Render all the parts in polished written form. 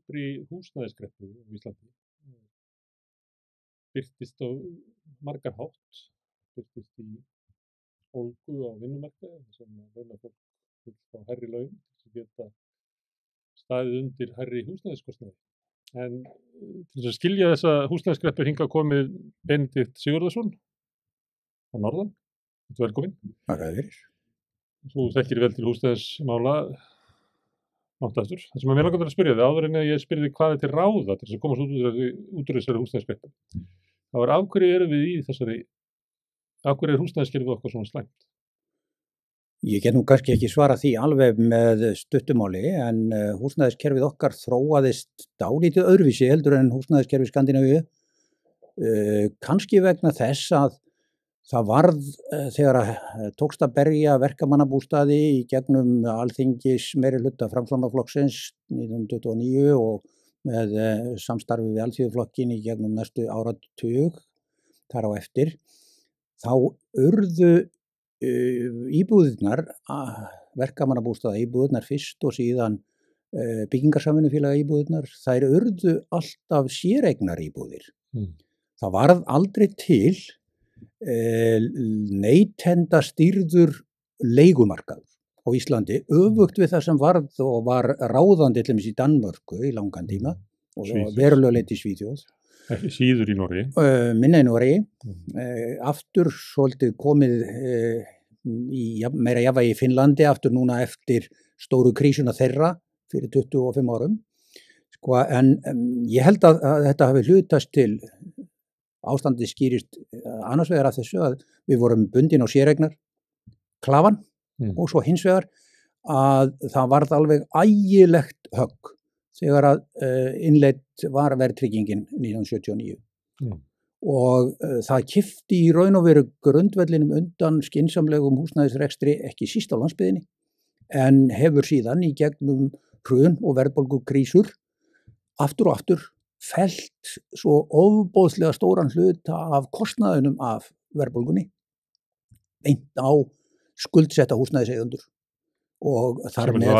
djúpri húsnæðiskreppu á Íslandi. Birtist á margan hátt, birtist í ólgu á vinnumarkaði þar sem launafólk vill fá hærri laun til að geta staðið undir hærri húsnæðiskostnaði. En til þess að skilja þessa húsnæðiskreppu er hingað komið Benedikt Sigurðarson að norðan. Velkominn. Takk fyrir. Þú þekkir vel til húsnæðismála náttaftur. Það sem mér langar til að spyrja þig áður en að ég spyrði hvað er til ráða til þess að komast út úr þessari húsnæðiskreppu. Það var af hverju erum við í þessari, af hverju er húsnæðiskerfið okkar svona slæmt? Ég get nú kannski ekki svarað því alveg með stuttumáli en húsnæðiskerfið okkar þróaðist dálítið öðruvísi heldur en húsnæðiskerfið Skandinavíu. Kannski vegna þess að það varð þegar tókst að berja verkamannabústaði í gegnum alþingis meirihluta Framsóknarflokksins 1929 og með samstarfi við Alþýðuflokkinn í gegnum næstu áratug þar á eftir. Þá urðu íbúðirnar, verkamannabústaða íbúðirnar fyrst og síðan byggingarsamvinnufélaga íbúðirnar, þær urðu alltaf séreignar íbúðir. Það varð aldrei til neytendastýrður leigumarkaður á Íslandi, öfugt við það sem varð og var ráðandi til dæmis í Danmörku í langan tíma og verulega leyti í Svíþjóð. Ekki síður í Noregi. Minna í Noregi. Aftur svolítið komið í meira jafnvægi í Finnlandi, aftur núna eftir stóru krísuna þeirra fyrir 25 árum. En ég held að þetta hafi hlutast til ástandið skýrist annars vegar af þessu að við vorum bundin á séreignar klafan og svo hins vegar að það varð alveg ægilegt högg þegar að innleidd var verðtryggingin 1979. Og það kippti í raun og veru grundvellinum undan skynsamlegum húsnæðisrekstri ekki síst á landsbyggðinni en hefur síðan í gegnum hrun og verðbólgukrísur aftur og aftur fellt svo ofboðslega stóran hluta af kostnaðinum af verðbólgunni beint á skuldsetta húsnæðiseigendur og þar með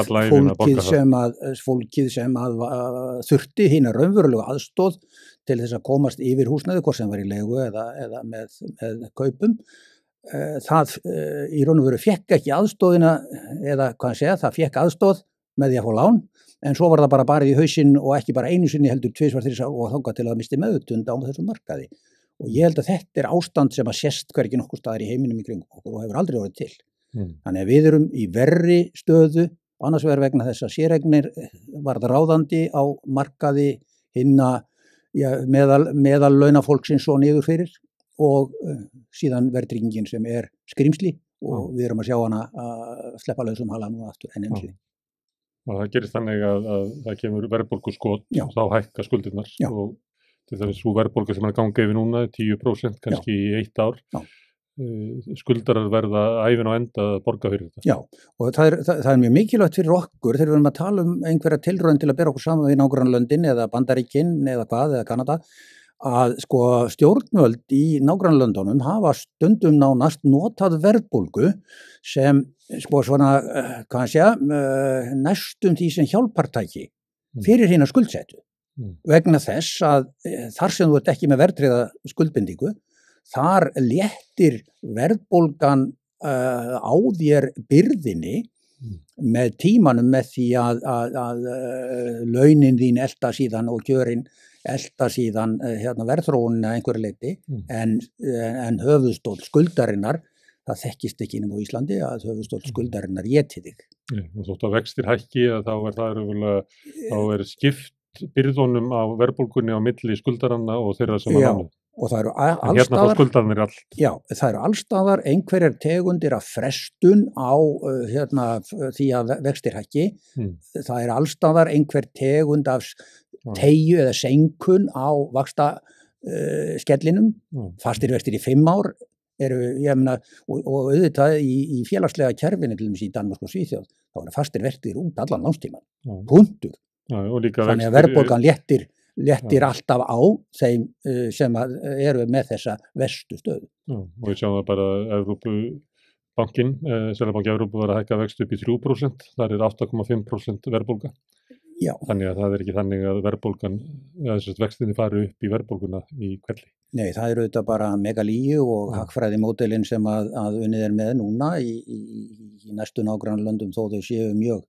fólkið sem að þurfti hina raunverulegu aðstoð til þess að komast yfir húsnæði, hvort sem var í leigu eða með kaupum. Það í raun og veru fékk ekki aðstoðina eða hvað segja, það fékk aðstoð með því að fá lán, en svo var það bara barið í hausinn og ekki bara einu sinni heldur tvisvar þrisvar og þangað til að misti meðutund á þessum markaði. Og ég held að þetta er ástand sem að sést hvergi nokkur staðar í heiminum í kringum okkur og hefur aldrei orðið til. Þannig að við erum í verri stöðu, annars vegar vegna þess að séreignir varð ráðandi á markaði hinna meðal launafólksins og niður fyrir og síðan verðtryggingin sem er skrimsli og við erum að sjá hana að sleppa lausum hala nú aftur enn eins. Og það gerist þannig að það kemur verðbólguskot og þá hækka skuldirnar og til þess að svo verðbólga sem er að ganga yfir núna 10% kannski í 1 ár. Skuldarar verða ævin á enda að borga fyrir þetta. Já, og það er mjög mikilvægt fyrir okkur þegar við erum að tala einhverja tilraun til að bera okkur saman við nágrannalöndin eða Bandaríkin eða hvað, eða Kanada, að stjórnvöld í nágrannalöndunum hafa stundum nánast notað verðbólgu sem svona, næstum því sem hjálpartæki fyrir hina skuldsettu. Vegna þess að þar sem þú ert ekki með verðtryggða skuldbindingu, þar léttir verðbólgan á þér byrðinni með tímanum með því að launin þín elta síðan og kjörin elta síðan verðþróunina einhverju leyti en höfuðstóll skuldarinnar, það þekkist ekki innum á Íslandi að höfuðstóll skuldarinnar éti þig. Og þótt að vextir hækki þá er skipt byrðunum á verðbólgunni á milli skuldaranna og þeirra sem að lána. Og það eru hérna fá skuldarnir allt. Já, það eru allstaðar einhverjar tegundir af frestun á því að vextir hækki. Það eru allstaðar einhver tegund af teygju eða senkun á vaxta skellinum. Fastir vextir í 5 ár eru, og auðvitað í félagslega kerfinu til dæmis í Danmörku og Svíþjóð, þá eru fastir vextir út allan lánstíman. Punktur. Þannig að verðbólgan léttir alltaf á þeim sem eru með þessa verstu stöðu. Og við sjáum það bara Evrópubankin, Seðlabanki Evrópu var að hækka vexti upp í 3%, þar er 8,5% verðbólga. Já. Þannig að það ekki þannig að verðbólgan, eða þess að vextinni fari upp í verðbólguna í hvelli. Nei, það eru auðvitað bara megalíu og hagfræði módelin sem að unnið með núna í næstu nágrannalöndum þó þau séu mjög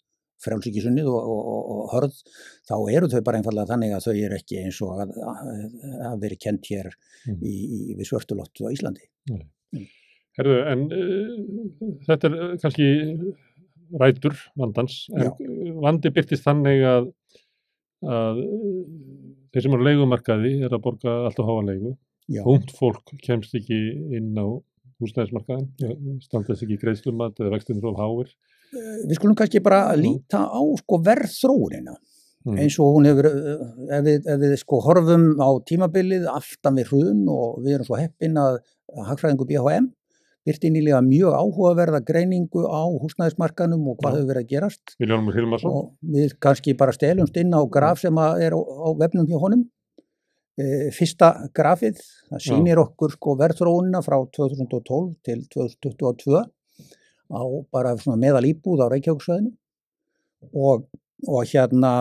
frjálsíkisunnið og hörð, þá eru þau bara einfallega þannig að þau eru ekki eins og að veri kennt hér við Svörtulottu á Íslandi. Herðu, en þetta kannski rætur vandans, en vandi birtist þannig að þeir sem eru á leigumarkaði að borga alltaf háa leigu. Ungt fólk kemst ekki inn á húsnæðismarkaðinn, standast ekki í greiðslumat eða vextinir of háir. Við skulum kannski bara líta á verðþróunina, eins og hún hefur, ef við horfum á tímabilið aftan við hrun og við erum svo heppin að hagfræðingur BHM birti nýlega mjög áhugaverða greiningu á húsnæðismarkaðnum og hvað hefur verið að gerast. Vilhjálmur Hilmarsson. Og við kannski bara stelumst inn á graf sem er á vefnum hjá honum. Fyrsta grafið, það sýnir okkur verðþróunina frá 2012 til 2022 á bara svona meðal íbúð á Reykjavíkursvæðinu og hérna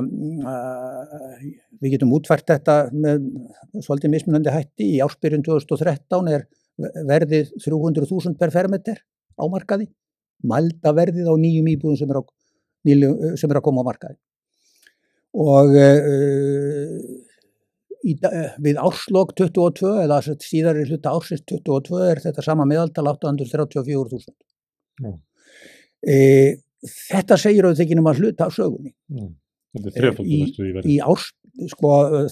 við getum útfært þetta með svolítið mismunandi hætti. Í ársbyrjun 2013 er verðið 300.000 per fermeter á markaði, mælda verðið á nýjum íbúðum sem er að koma á markaði. Og við árslok 22 eða síðari hluta ársins 22 er þetta sama meðaltal 834.000. Þetta segir auðvitað ekki nema hluta af sögunni. Þetta er þrefaldur næstu í verði. Í árs,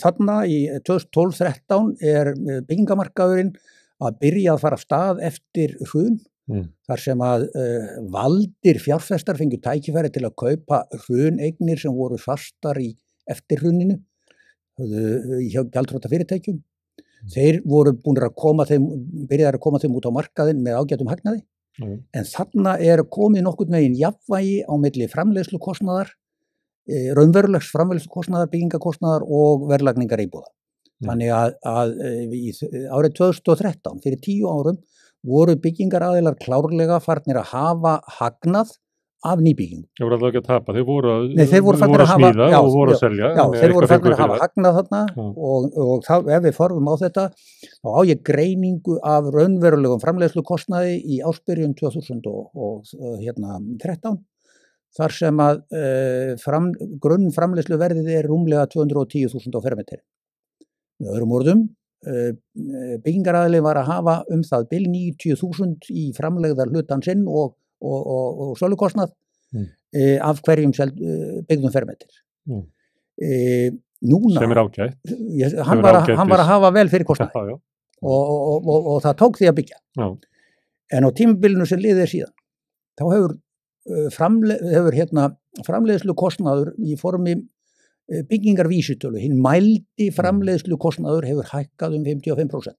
þarna í 2012-13 er byggingamarkaðurinn að byrja að fara af stað eftir hrun, þar sem að valdir fjárfestar fengu tækifæri til að kaupa hruneignir sem voru fastar í eftir hruninu hjá gjaldþrota fyrirtækjum. Þeir voru búnir að koma þeim út á markaðinn með ágætum hagnaði, en þarna er komið nokkurn veginn jafnvægi á milli framleiðslukostnaðar, raunverulegs framleiðslukostnaðar, byggingakostnaðar og verðlagningar íbúða. Þannig að árið 2013, fyrir 10 árum, voru byggingaraðilar klárlega farnir að hafa hagnað af nýbyggingum. Þeir voru alltaf ekki að tapa, þeir voru að smíða og voru að selja. Já, þeir voru farnir að hafa hagnað þarna og ef við horfum á þetta, þá á ég greiningu af raunverulegum framleiðslukostnaði í ársbyrjun 2013, þar sem að grunnframleiðsluverðið er rúmlega 210.000 á fermetri. Með öðrum orðum, byggingaraðili var að hafa það bil 90.000 í framlegðar hlutan sinn og sölukostnað af hverjum byggðum fermetri. Núna, sem er ágætt. Hann var að hafa vel fyrir kostnaði og það tók því að byggja. En á tímabilinu sem liðið síðan, þá hefur framleiðslukostnaður í formi byggingarvísitölu, hinn mældi framleiðslukostnaður hefur hækkað 55%.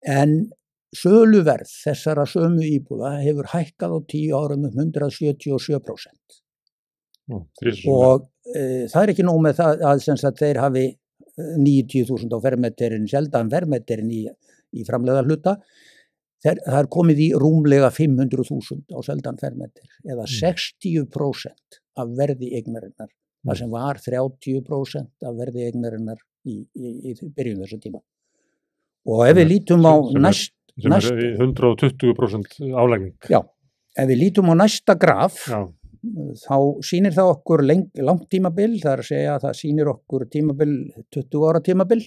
En söluverð þessara sömu íbúða hefur hækkað á 10 árum 177%. Og það er ekki nóg með það að þeir hafi 90.000 á fermeterinn, sjaldan fermeterinn í framleiða hluta. Það er komið í rúmlega 500.000 á sjaldan fermeter, eða 60% af verði eignarinnar. Það sem var 30% af verði eignarinnar í byrjun þessa tíma. Og ef við lítum á sem er 120% álægning. Já, ef við lítum á næsta graf, þá sýnir það okkur langt tímabil, það er að segja að það sýnir okkur tímabil, 20 ára tímabil, í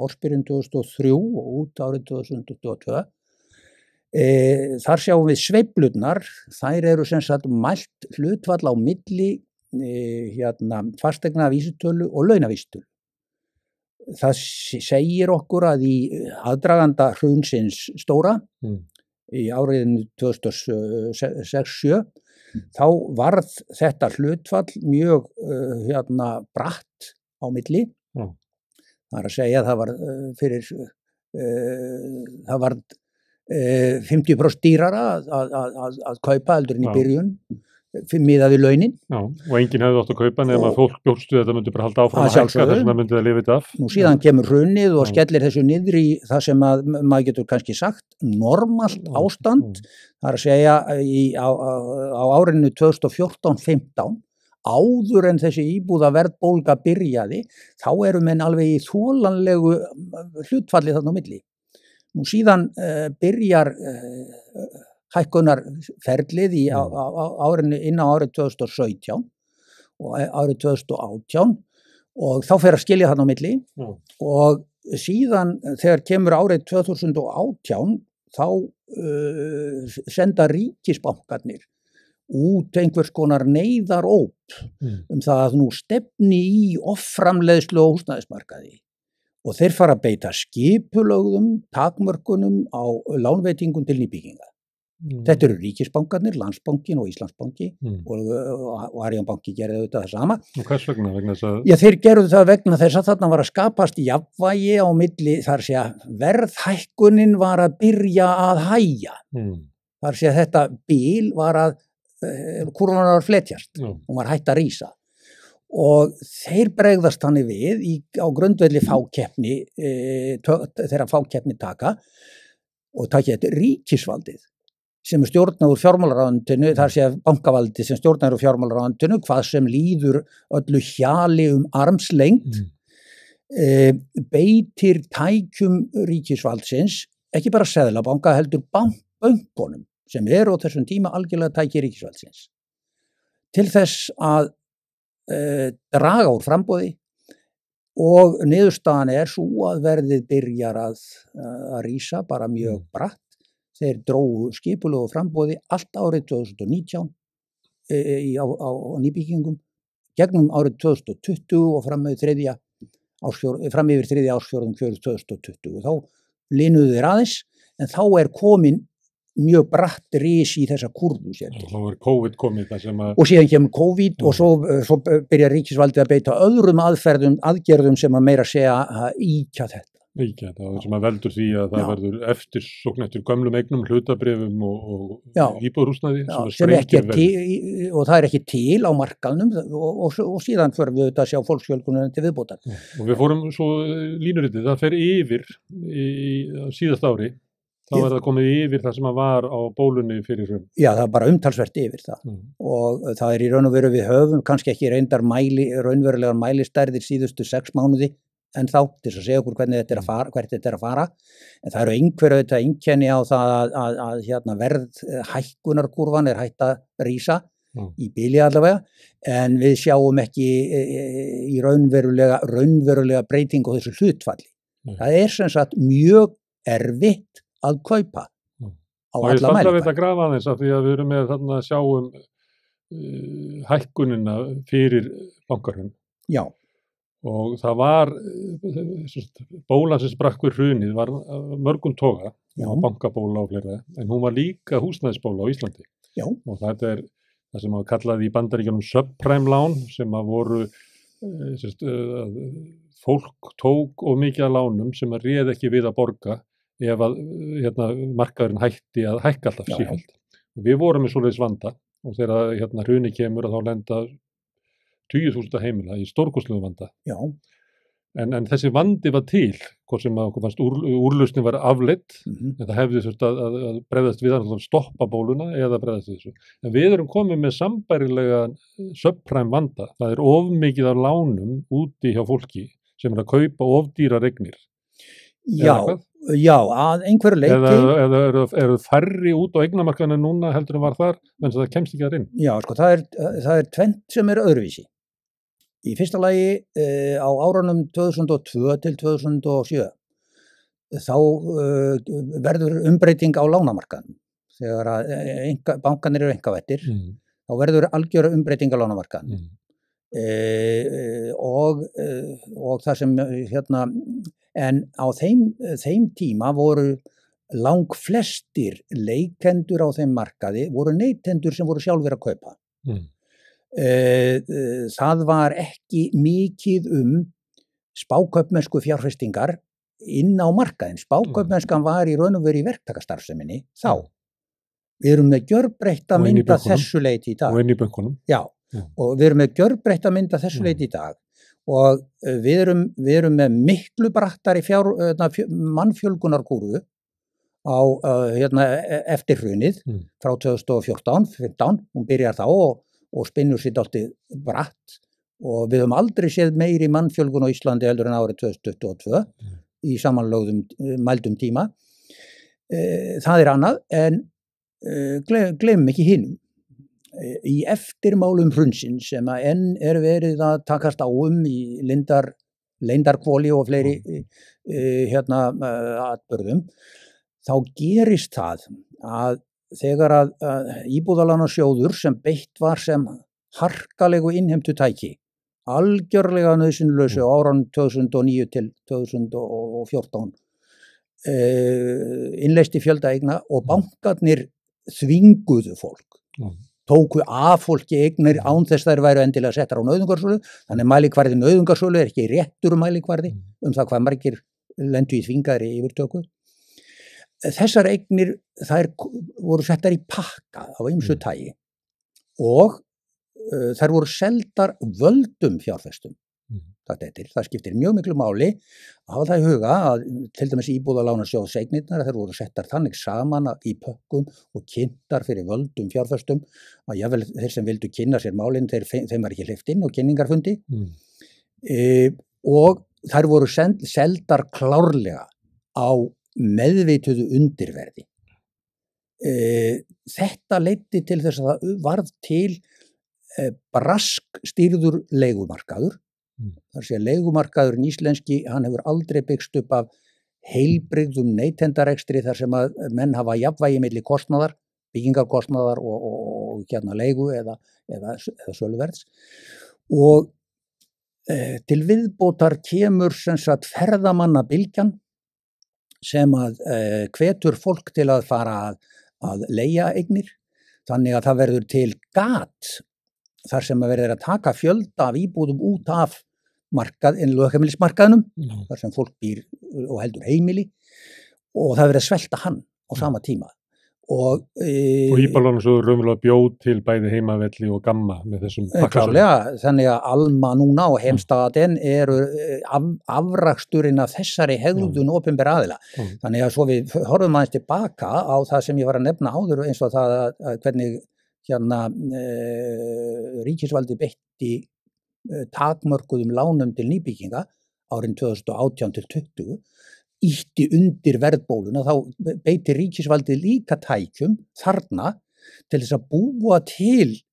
ársbyrjun 2003 og út árið 2022. Þar sjáum við sveiflurnar, þær eru sem sagt mælt hlutfall á milli fasteignavísitölu og launavísitölu. Það segir okkur að í aðdraganda hrunsins stóra í áriðinu 2006-07 þá varð þetta hlutfall mjög bratt á milli. Það er að segja að það var 50% dýrara að kaupa heldur en í byrjun miðað við launin. Já, og enginn hefði átt að kaupa nema fólk bjóstu þetta myndi bara halda áfram að hækka þess að myndi það lifið af. Nú síðan kemur hrunið og skellir þessu niður í það sem maður getur kannski sagt normalt ástand. Það er að segja á árinu 2014-15 áður en þessi íbúðaverðbólga byrjaði, þá eru menn alveg í þolanlegu hlutfalli þarna á milli. Nú síðan byrjar hækkunarferlið inn á árið 2017 og árið 2018 og þá fer að skilja þarna á milli og síðan þegar kemur árið 2018 þá senda ríkisbankarnir út einhvers konar neyðaróp það að nú stefni í offramleiðslu á húsnæðismarkaði og þeir fara að beita skipulögðum takmörkunum á lánveitingum til nýbygginga. Þetta eru ríkisbankarnir, Landsbankinn og Íslandsbanki og Arionbanki gerði auðvitað það sama. Og hvers vegna? Vegna þess að... Já, þeir gerðu það vegna þess að þarna var að skapast jafnvægi á milli, þar sé að verðhækkunin var að byrja að hægja. Þar sé að þetta bil var að, kúrfan var að fletjast, hún var hætt að rísa. Og þeir bregðast þannig við á grundvelli fákeppni, þeirra fákeppni taka og taki þetta ríkisvaldið sem stjórnar úr fjármálaráðuneytinu, þar sé bankavaldið sem stjórnar úr fjármálaráðuneytinu, hvað sem líður öllu hjali armslengd, beitir tækjum ríkisvaldsins, ekki bara seðlabanka, heldur bönkunum, sem eru á þessum tíma algjörlega tæki ríkisvaldsins, til þess að draga úr framboði og niðurstaðan svo að verðið byrjar að rísa bara mjög bratt. Þeir drógu skipulegu framboði allt árið 2019 á nýbyggingum, gegnum árið 2020 og fram yfir þriðja ársfjórðung 2020. Þá linuðu þeir aðeins, en þá komin mjög bratt ris í þessa kurvu. Þá COVID komið það sem að... Og síðan kemur COVID og svo byrjar ríkisvaldið að beita öðrum aðgerðum sem að meira segja að ýkja þetta. Það sem að veldur því að það verður eftirsókn eftir gömlum eignum, hlutabréfum og íbúðarhúsnæði sem ekki til, og það ekki til á markaðnum og síðan förum við auðvitað að sjá fólksfjölgunum til viðbótar. Og við fórum svo línuritið, það fer yfir í síðast ári, þá það komið yfir það sem að var á bólunni fyrir hrun. Já, það bara umtalsvert yfir það og það í raun og veru við höfum kannski ekki reyndar raunverulegar mælistærðir síðustu 6 mánuði en þá til að segja okkur hvernig hvert þetta að fara, en það eru einhverju einkenni á það að verðhækkunarkurvan hætt að rísa í bili allavega, en við sjáum ekki í raunverulega breytingu á þessu hlutfalli. Það sem sagt mjög erfitt að kaupa á alla mælikvarða. Og ég standa við að grafa aðeins af því að við erum með þarna að sjáum hækkunina fyrir bankarhrun. Já. Og það var, bólan sem sprakk við hrunið var mörgum toga, bankabóla og fleira, en hún var líka húsnæðisbóla á Íslandi. Já. Og þetta það sem kallaði í Bandaríkjunum subprime lán, sem að voru, fólk tók of mikið af lánum sem að réð ekki við að borga ef að markaðurinn hætti að hækka alltaf sífellt. Við vorum með svoleiðis vanda og þegar hrunið kemur að þá lenda 20.000 heimila í stórkostlegu vanda. Já. En þessi vandi var til, hvort sem okkur fannst úrlausnin var afleidd, en það hefði þurft að bregðast við að stoppa bóluna eða bregðast við þessu. En við erum komið með sambærilega subprime vanda. Það of mikið af lánum úti hjá fólki sem að kaupa of dýrar eignir. Já, að einhverju leyti. Eða eru færri út á eignamarkaðinu núna heldur en var þar, menn það kemst ekki þar inn. Já, sko, það tvennt sem öðruvísi. Í fyrsta lagi á árunum 2002 til 2007 þá verður umbreyting á lánamarkaðnum. Þegar að bankarnir eru einkavæddir, þá verður algjör umbreyting á lánamarkaðnum. Og það sem en á þeim tíma voru langflestir leikendur á þeim markaði voru neytendur sem voru sjálfir að kaupa. Það var ekki mikið spákaupmennsku fjárfestingar inn á markaðinn. Spákaupmennskan var í raun og veru í verktakastarfseminni þá. Við erum með gjörbreytta mynd að þessu leyti í dag. Og inn í bönkunum. Já, og við erum með gjörbreytta mynd að þessu leyti í dag. Og við erum með miklu brattari mannfjölgunarkúrfu á eftir hrunið frá 2014-15, hún byrjar þá og og spinnur sér dálítið bratt og við höfum aldrei séð meiri mannfjölgun á Íslandi heldur en árið 2022 í samanlögðum mældum tíma. Það annað, en gleymum ekki hinum. Í eftirmálum hrunsins sem að enn verið að takast á í leyndarhvoli og fleiri atburðum, þá gerist það að þegar að Íbúðalánasjóður sem beitt var sem harkalegu innheimtutæki, algjörlega nauðsynlausu á árunum 2009 til 2014, innleysti fjölda eigna og bankarnir þvinguðu fólk, tóku af fólki eignir án þess þær væru endilega settar á nauðungarsölu, þannig mælikvarði nauðungarsölu ekki réttur mælikvarði það hvað margir lendu í þvingaðri yfirtöku. Þessar eignir, þær voru settar í pakka á ýmsu tagi og þær voru seldar völdum fjárfestum. Það skiptir mjög miklu máli að hafa það í huga að til dæmis Íbúðalánasjóðseignirnar þær voru settar þannig saman í pökkum og kynntar fyrir völdum fjárfestum að jafnvel þeir sem vildu kynna sér málin þeim var ekki hleypt inn á kynningarfundi og þær voru seldar klárlega á meðvituðu undirverði. Þetta leiddi til þess að það varð til braskstýrður leigumarkaður. Þar sé leigumarkaðurinn íslenski, hann hefur aldrei byggst upp af heilbrigðum neytendarekstri þar sem að menn hafa jafnvægi milli kostnaðar, byggingarkostnaðar og leigu eða söluverðs. Og til viðbótar kemur sem sagt ferðamannabylgjan sem að hvetur fólk til að fara að leigja eignir, þannig að það verður til gat þar sem að verður að taka fjölda af íbúðum út af lögheimilismarkaðnum, þar sem fólk býr og heldur heimili og það verður að svelta hann á sama tíma. Og Íbúðalánasjóður raunverulega bjóð til bæði Heimavelli og Gamma með þessum pakkasölum. Klálega, þannig að Alma núna og Heimstaden eru afraksturinn af þessari hegðun opinbera aðila. Þannig að svo við horfum aðeins tilbaka á það sem ég var að nefna áður eins og það að hvernig ríkisvaldi beitti takmörkuðum lánum til nýbygginga árin 2018 til 2020 ýtti undir verðbóluna, þá beitir ríkisvaldið líka tækjum þarna til þess að búa til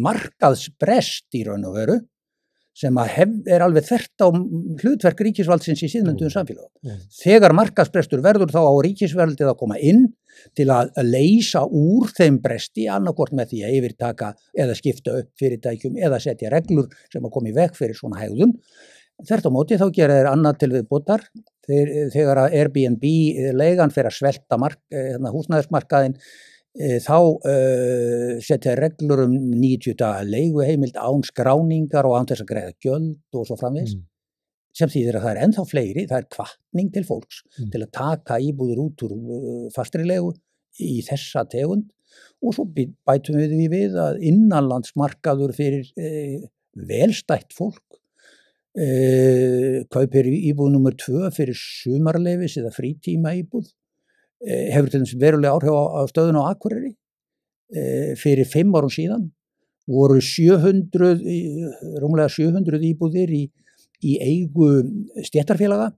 markaðsbrest í raun og veru sem að alveg þvert á hlutverk ríkisvaldsins í siðmynduðum samfélagum. Þegar markaðsbrestur verður þá á ríkisvaldið að koma inn til að leysa úr þeim bresti annarkvort með því að yfirtaka eða skipta upp fyrirtækjum eða setja reglur sem að koma í veg fyrir svona hegðun. Þvert á móti þá gera þeir annað til viðbótar þegar að Airbnb leigan fer að svelta húsnæðismarkaðinn þá setja reglur 90 daga leiguheimild án skráningar og án þess að greiða gjöld og svo framvegis sem þýðir að það ennþá fleiri, það hvatning til fólks til að taka íbúðir út úr fastri leigu í þessa tegund og svo bætum við að innanlandsmarkaður fyrir velstætt fólk kaupir íbúð nummer 2 fyrir sumarleyfis eða frítíma íbúð hefur til dæmis verulega áhrif á stöðuna á Akureyri fyrir 5 árum síðan voru rúmlega 700 íbúðir í eigu stéttarfélaga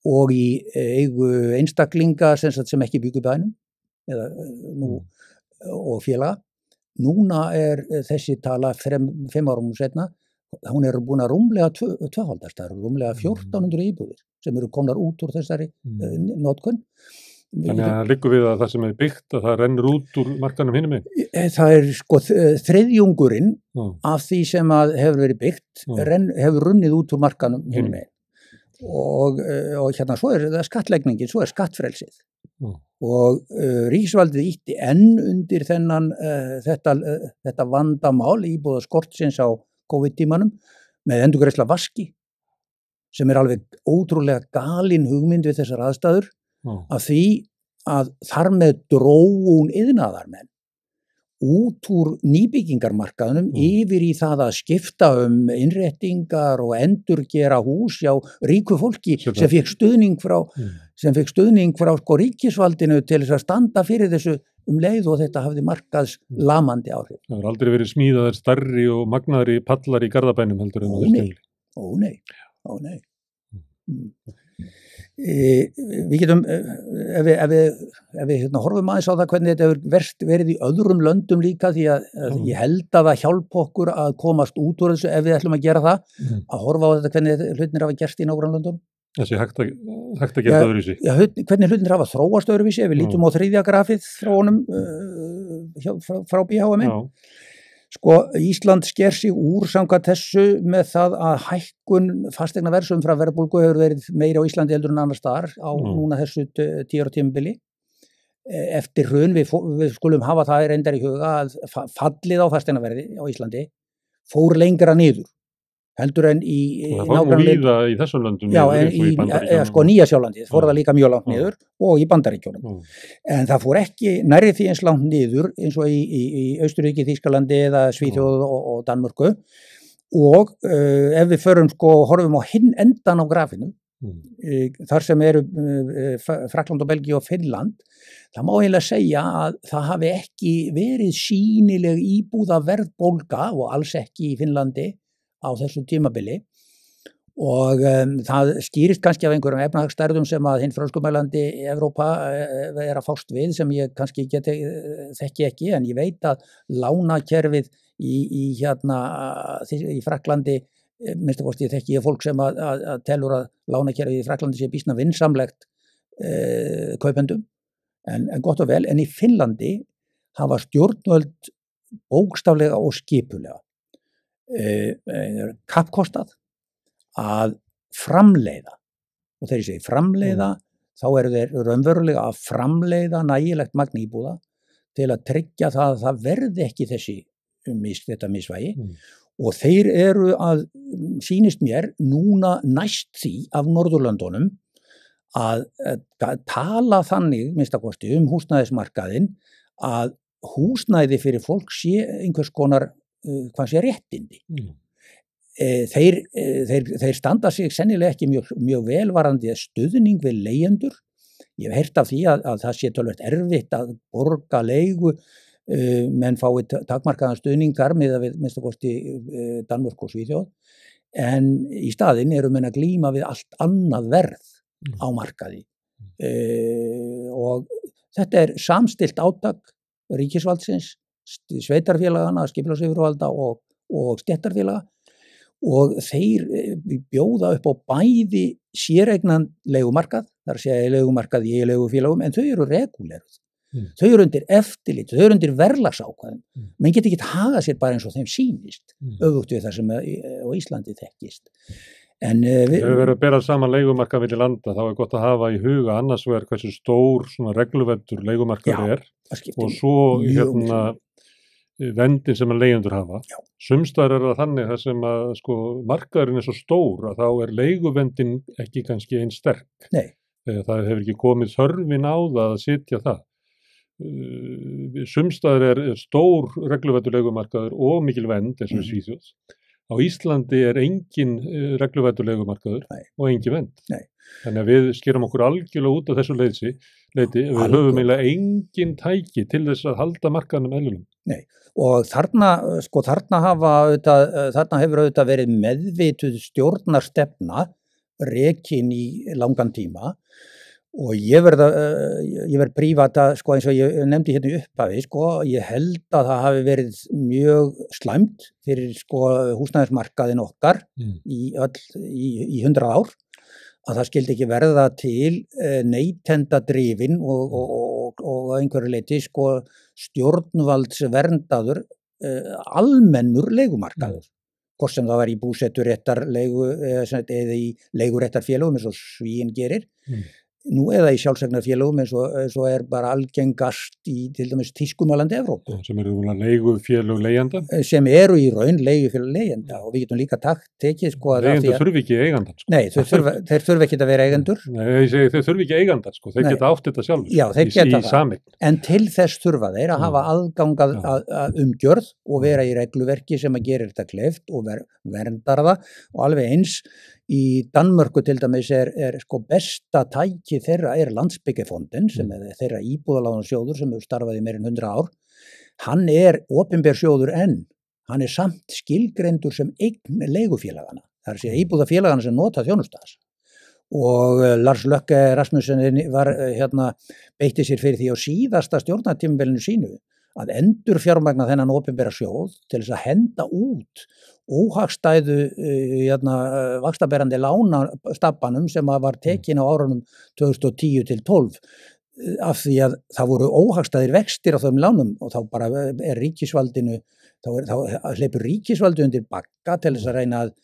og í eigu einstaklinga sem ekki byggu bænum og félaga. Núna þessi tala 5 árum setna hún búin að rúmlega tvöfaldast, það eru rúmlega 1400 íbúðir sem eru komnar út úr þessari notkun. Þannig að liggur við að það sem byggt að það rennur út úr markanum hinum megin? Það þriðjungurinn af því sem að hefur verið byggt hefur runnið út úr markanum hinum megin. Og svo það skattlegningin, svo skattfrelsið. Og ríkisvaldið ýtti enn undir þetta vandamál íbúðaskortsins á COVID-tímanum með endurgreiðsla vaski sem alveg ótrúlega galin hugmynd við þessar aðstæður af því að þar með dróun iðnaðarmenn út úr nýbyggingarmarkaðunum yfir í það að skipta innréttingar og endurgera hús hjá ríku fólki sem fekk stuðning frá ríkisvaldinu til þess að standa fyrir þessu leið og þetta hafði markaðs lamandi áhrif. Það hefur aldrei verið smíðaðir stærri og magnaðri pallar í Garðabænum heldur en á þessu tímabili. Ó nei. Við getum, ef við horfum aðeins á það hvernig þetta hefur verið í öðrum löndum líka, því að ég held að það hjálpa okkur að komast út úr þessu ef við ætlum að gera það, að horfa á þetta hvernig hlutinir hafa gerst í nágrannalöndum. Þessi hægt að gera öðruvísi. Já, hvernig hlutinir hafa þróast öðruvísi, ef við lítum á þriðja grafið frá honum frá BHM. Sko, Ísland sker sig úr samkvæmt þessu með það að hækkun fasteignaverðs umfram verðbólgu hefur verið meiri á Íslandi heldur en annars staðar á núna þessu 10 ára tímabili. Eftir hrun, við skulum hafa það reyndar í huga að fallið á fasteignaverði á Íslandi fór lengra niður heldur en í nágrannalöndum. Víða í þessum löndum. Já, en sko Nýja-Sjálandi fór það líka mjög langt niður og í Bandaríkjunum. En það fór ekki nærri því eins langt niður eins og í Austurríki, Þýskalandi eða Svíþjóð og Danmörku. Og ef við horfum á hinn endan á grafinu, þar sem eru Frakkland og Belgía og Finnland, það má eiginlega segja að það hafi ekki verið sýnileg íbúðaverðbólga og alls ekki í Finnlandi á þessu tímabili og það skýrist kannski af einhverjum efnahagsstærðum sem að hinn frönskumælandi Evrópa að fást við sem ég kannski þekki ekki, en ég veit að lánakerfið í Frakklandi, minnst að kosti þekki ég fólk sem að telur að lánakerfið í Frakklandi sé býsna vinsamlegt kaupendum, en gott og vel, en í Finnlandi hafa stjórnvöld bókstaflega og skipulega kappkostað að framleiða, og þegar ég segi framleiða þá eru þeir raunverulega að framleiða nægilegt magn íbúða til að tryggja það að það verði ekki þetta misvægi og þeir eru að, sýnist mér, núna næst því af Norðurlöndunum að tala þannig, minnst að kosti, húsnæðismarkaðinn að húsnæði fyrir fólk sé einhvers konar hvað sé réttindi. Þeir standa sig sennilega ekki mjög velvarandi stuðning við leigjendur. Ég hef heyrt af því að það sé töluvert erfitt að borga leigu, menn fái takmarkaðan stuðningar miðað við minnst að kosti Danmörk og Svíþjóð, en í staðinn eru menn að glíma við allt annað verð á markaði. Og þetta er samstillt átak ríkisvaldsins, sveitarfélagana, skipulagsyfirvalda og stéttarfélaga, og þeir bjóða upp á bæði séreignan leigumarkað, þar að segja leigumarkað í leigufélagum, en þau eru regúleruð. Þau eru undir eftirlit, þau eru undir verðlagsákvæðum. Menn geta ekki hagað sér bara eins og þeim sýnist, öfugt við það sem á Íslandi þekkist. Við verðum að bera saman leigumarkað milli landa, þá er gott að hafa í huga annars vegar hversu stór regluverður leigumarkað og svo vendin sem að leigjendur hafa. Sumstaðar er það þannig þar sem að markaðurinn er svo stór að þá er leiguvendin ekki kannski eins sterk. Nei. Það hefur ekki komið þörfin á það að sitja það. Sumstaðar er stór regluverður leigumarkaður og mikil vend eins og Svíþjóð. Á Íslandi er engin regluverður leigumarkaður og engin vend. Nei. Þannig að við skerum okkur algjörlega út af þessu leiti. Við höfum eiginlega engin tæki til þess að halda markaðnum eðlunum. Nei, og þarna hefur auðvitað verið meðvituð stjórnarstefna rekin í langan tíma, og ég verð prívat að, eins og ég nefndi hérna í upphafi, ég held að það hafi verið mjög slæmt fyrir húsnæðismarkaðinn okkar í 100 ár, að það skildi ekki verða til neytendadrifin og einhverju leyti stjórnvaldsverndaður almennur leigumarkaður, hvort sem það var í búseturéttarleigu eða í leiguréttarfélögum eins og Svíinn gerir, nú eða í sjálfseignarfélögum eins og er bara algengast í til dæmis tískumálandi Evrópu. Sem eru leigufélög leigjenda? Sem eru í raun leigufélög leigjenda, og við getum líka tekið Leigjendur þurfi ekki eigandan. Nei, þeir þurfi ekki að vera eigendur. Nei, ég segi þeir þurfi ekki eigandan, þeir geta átt þetta sjálfur. Já, þeir geta það. En til þess þurfa þeir að hafa aðgang að umgjörð og vera í regluverki sem að gera þetta kleift og verndar það, og alveg eins Í Danmörku til dæmis sko besta tæki þeirra Landsbyggefonden sem þeirra íbúðalánasjóður sem hefur starfað í meira en 100 ár. Hann opinber sjóður en hann samt skilgreindur sem eign leigufélagana. Það að segja íbúðafélagana sem nota þjónustas. Og Lars Løkke Rasmussen beitti sér fyrir því á síðasta stjórnartímabilinu sínu að endurfjármagna þennan opinbera sjóð til þess að henda út óhagstæðu vaxtaberandi lánastabbanum sem var tekin á árunum 2010 til 12 af því að það voru óhagstæðir vextir á þeim lánum og þá bara ríkisvaldinu þá hleypur ríkisvaldi undir bagga til þess að reyna að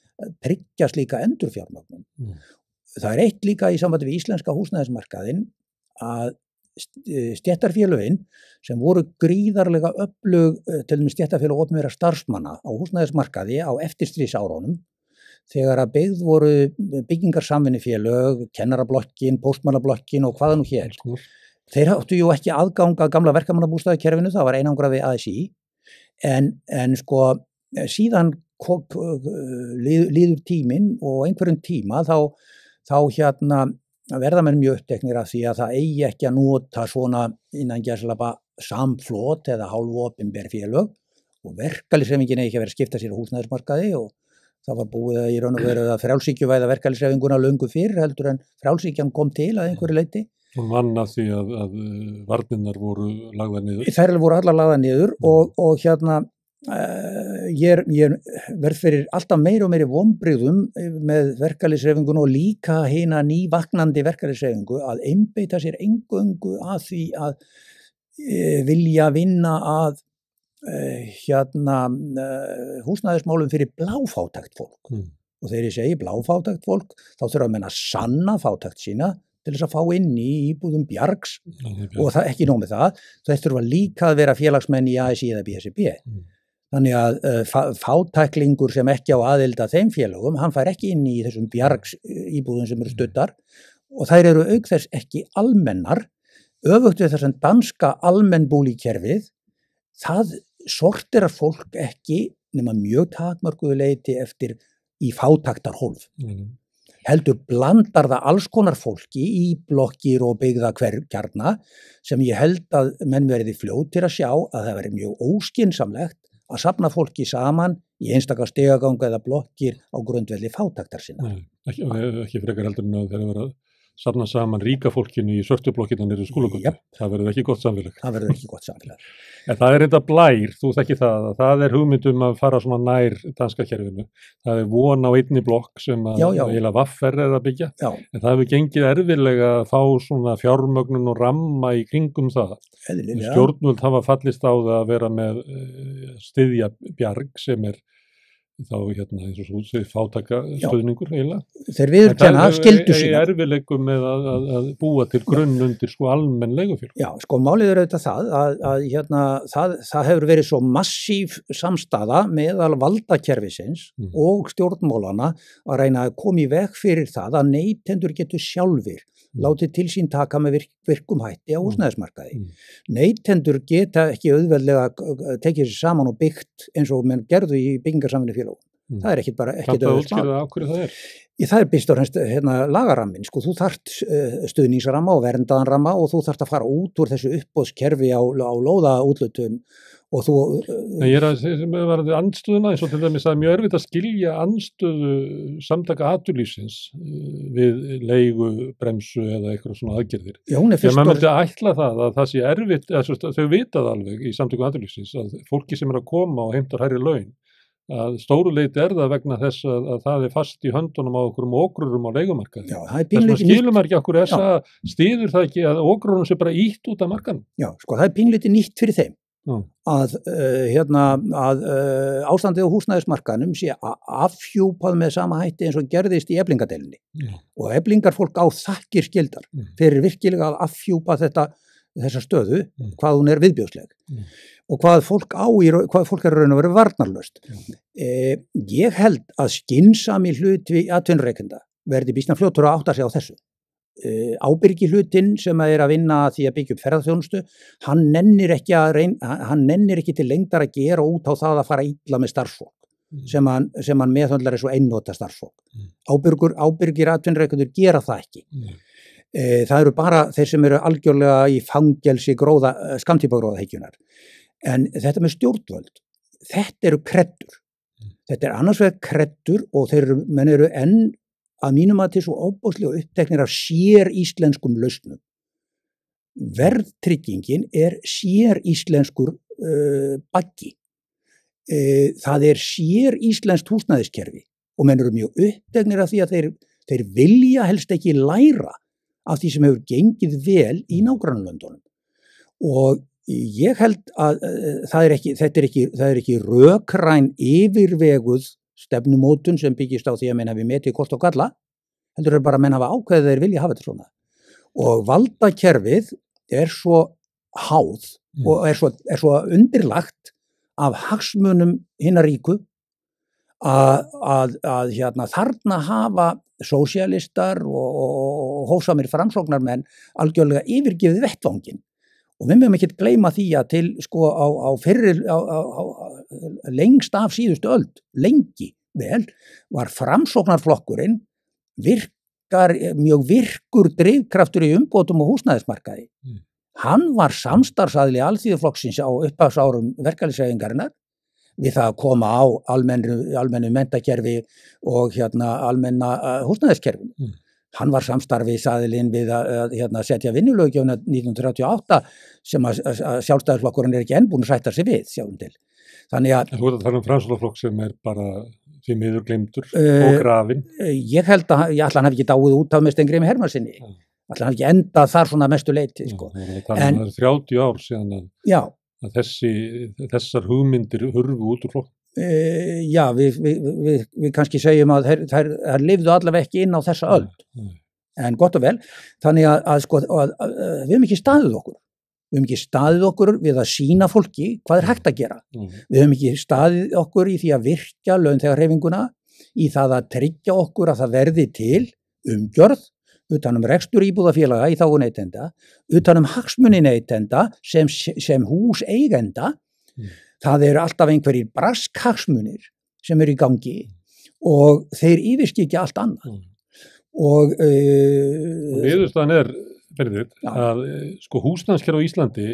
tryggja slíka endurfjármögnun. Það eitt líka í sambandi við íslenska húsnæðismarkaðinn að stéttarfélögin sem voru gríðarlega öflug til dæmis stéttarfélög opinberra starfsmanna á húsnæðismarkaði á eftirstríðsárunum þegar að byggð voru byggingarsamvinnufélög, kennarablokkin, póstmannablokkin og hvaða nú hér. Þeir áttu jú ekki aðgang að gamla verkamannabústaðakerfinu, það var einangrað við ASÍ en sko síðan líður tíminn og einhverjum tíma þá verða menn mjög uppteknir af því að það eigi ekki að nota svona innan gæsalappa samflot eða hálfopinber félög og verkalýðshreyfingin eigi ekki að vera að skipta sér á húsnæðismarkaði og það var búið að í raun og veru að frjálshyggjuvæða verkalýðshreyfinguna löngu fyrr heldur en frjálshyggjan kom til að einhverju leyti. Hún vann af því að varnirnar voru lagðar niður. Þær voru allar lagðar niður og ég verð fyrir alltaf meiri og meiri vonbrigðum með verkalýðshreyfingun og líka hina nývaknandi verkalýðshreyfingu að einbeita sér eingöngu að því að vilja vinna að húsnæðismálum fyrir bláfátækt fólk. Og þegar ég segi bláfátækt fólk þá þurfa menn að sanna fátækt sína til þess að fá inn í íbúðum bjargs og það ekki nóg með það. Þeir þurfa líka að vera félagsmenn í ASÍ eða BSRB. Þannig að fátæklingur sem ekki á aðild að þeim félögum, hann fær ekki inn í þessum bjargs íbúðum sem eru studdar og þær eru auk þess ekki almennar, öfugt við þessum danska almennbúlíkerfið, það sorterar fólk ekki nema mjög takmörkuðu leyti eftir í fátæktarhólf. Heldur blandar það alls konar fólki í blokkir og byggða kjarna sem ég held að menn verði fljótir að sjá að það verði mjög óskynsamlegt að safna fólki saman í einstaka stigaganga eða blokkir á grundvelli fátæktar sinna. Ekki frekar heldur en að þeir vera að safna saman ríka fólkinu í svörtu blokkina niður í skólagöngu. Það verður ekki gott samfélag. Það verður ekki gott samfélag. En það þetta blær, þú þekki það hugmyndum að fara svona nær danska kerfinu. Það von á einni blokk sem að eiginlega Vaffer að byggja. Já. En það hefur gengið erfiðlega að fá svona fjármögnun og ramma í kringum það. Stjórnvöld hafa fallist á það að vera með styðja bjarg sem þá eins og svo fátæka stöðningur eiginlega. Þeir viðurkenna skyldu sína. Það erfiðleikum með að búa til grunn undir sko almenn leigufélög. Já, sko málið auðvitað það hefur verið svo massív samstaða meðal valdakerfisins og stjórnmálana að reyna að koma í veg fyrir það að neytendur getur sjálfir látið til sín taka með virkum hætti á húsnæðismarkaði. Neytendur geta ekki auðveldlega tekið sér saman og byggt eins og menn gerðu í byggingarsamvinnufélögum. Það ekkit bara ekkit auðvelt. Kanntu að útskýra af hverju það Það byrst á lagarammin, sko, þú þarft stuðningsramma og verndaðan ramma og þú þarft að fara út úr þessu uppboðskerfi á lóðaúthlutun og þú... Ég var andstöðuna, eins og til dæmis það mjög erfitt að skilja andstöðu samtaka atvinnulífsins við leigu, bremsu eða eitthvað svona aðgerðir. Já, hún fyrst... maður myndi ætla það sé erfitt, þau vitað alveg í samtökum atvinnulífsins að fólki sem að koma og heimtar hærri laun að stóru leyti það vegna þess að það fast í höndunum á okkur okrurum á leigumarkaði. Já, það pínlítið nýtt. Skilum ekki okkur stýður það ekki að okrurum sé bara ítt út af markaðnum. Já, sko, það pínlítið nýtt fyrir þeim. Að ástandið á húsnæðismarkaðnum sé afhjúpað með sama hætti eins og gerðist í Eflingadeilunni. Og Eflingarfólk á þakkir skildar fyrir virkilega að afhjúpa þessa stöðu, hvað hún viðbjóðsleg. Og hvað fólk raun og veru varnarlaust. Ég held að skynsami hluti atvinnurekenda verði býsna fljótur að átta sig á þessu. Ábyrgi hlutinn sem að vinna því að byggja upp ferðarþjónustu, hann nennir ekki til lengdar að gera út á það að fara illa með starfsfólk. sem hann meðhöndlar svo einnota starfsfólk. Ábyrgir atvinnurekendur gera það ekki. Það eru bara þeir sem eru algjörlega í fangelsi skammtímagróðahyggjunnar. En þetta með stjórnvöld, þetta eru kreddur. Þetta annars vegar kreddur og menn eru enn að mínum að til svo óbúslega uppteknir af sér íslenskum lausnum. Verðtryggingin sér íslenskur baggi. Það sér íslenskt húsnæðiskerfi og menn eru mjög uppteknir af því að þeir vilja helst ekki læra af því sem hefur gengið vel í nágrannalöndunum. Og ég held að þetta er ekki rökræn yfirveguð stefnumótun sem byggist á því að menn hafi metið kost og galla, heldur bara að menn hafa ákveðið þeir vilja hafa þetta svona. Og valdakerfið svo háð og er svo undirlagt af hagsmunum hinna ríku að þarna hafa sósíalistar og hófsamir framsóknarmenn algjörlega yfirgefið vettvanginn. Og við mögum ekki gleyma því að til lengst af síðustu öld, lengi vel, var framsóknarflokkurinn mjög virkur drifkraftur í umbótum og húsnæðismarkaði. Hann var samstarfsaðili Alþýðuflokksins á upphafsárum verkalýðshreyfingarinnar við það að koma á almennu menntakerfi og almenna húsnæðiskerfinu. Hann var samstarfisaðilinn við að setja vinnulöggjöfina 1938 sem að sjálfstæðisflokkurinn ekki enn búinn að sætta sig við, sjáum til. Þannig að þú ert að tala Framsóknarflokk sem bara því miður gleymdur og grafinn. Ég ætla hann hafi ekki dáið út af með Steingrími Hermannssyni. Ætla hann hafi ekki endað þar svona mestu leyti. Það er 30 ár síðan að þessar hugmyndir hurfu út úr flokk. Já, við kannski segjum að þær lifðu allavega ekki inn á þessa öld. En gott og vel. Þannig að við höfum ekki staðið okkur. Við höfum ekki staðið okkur við að sýna fólki hvað hægt að gera. Við höfum ekki staðið okkur í því að virkja launþegahreyfinguna, í það að tryggja okkur að það verði til umgjörð utan rekstur íbúðafélaga í þágu neytenda, utan hagsmuni neytenda sem húseigenda. Það eru alltaf einhverjir braskhagsmunir sem eru í gangi og þeir yfirskikja allt annað. Og niðurstaðan að húsnæðiskerfi á Íslandi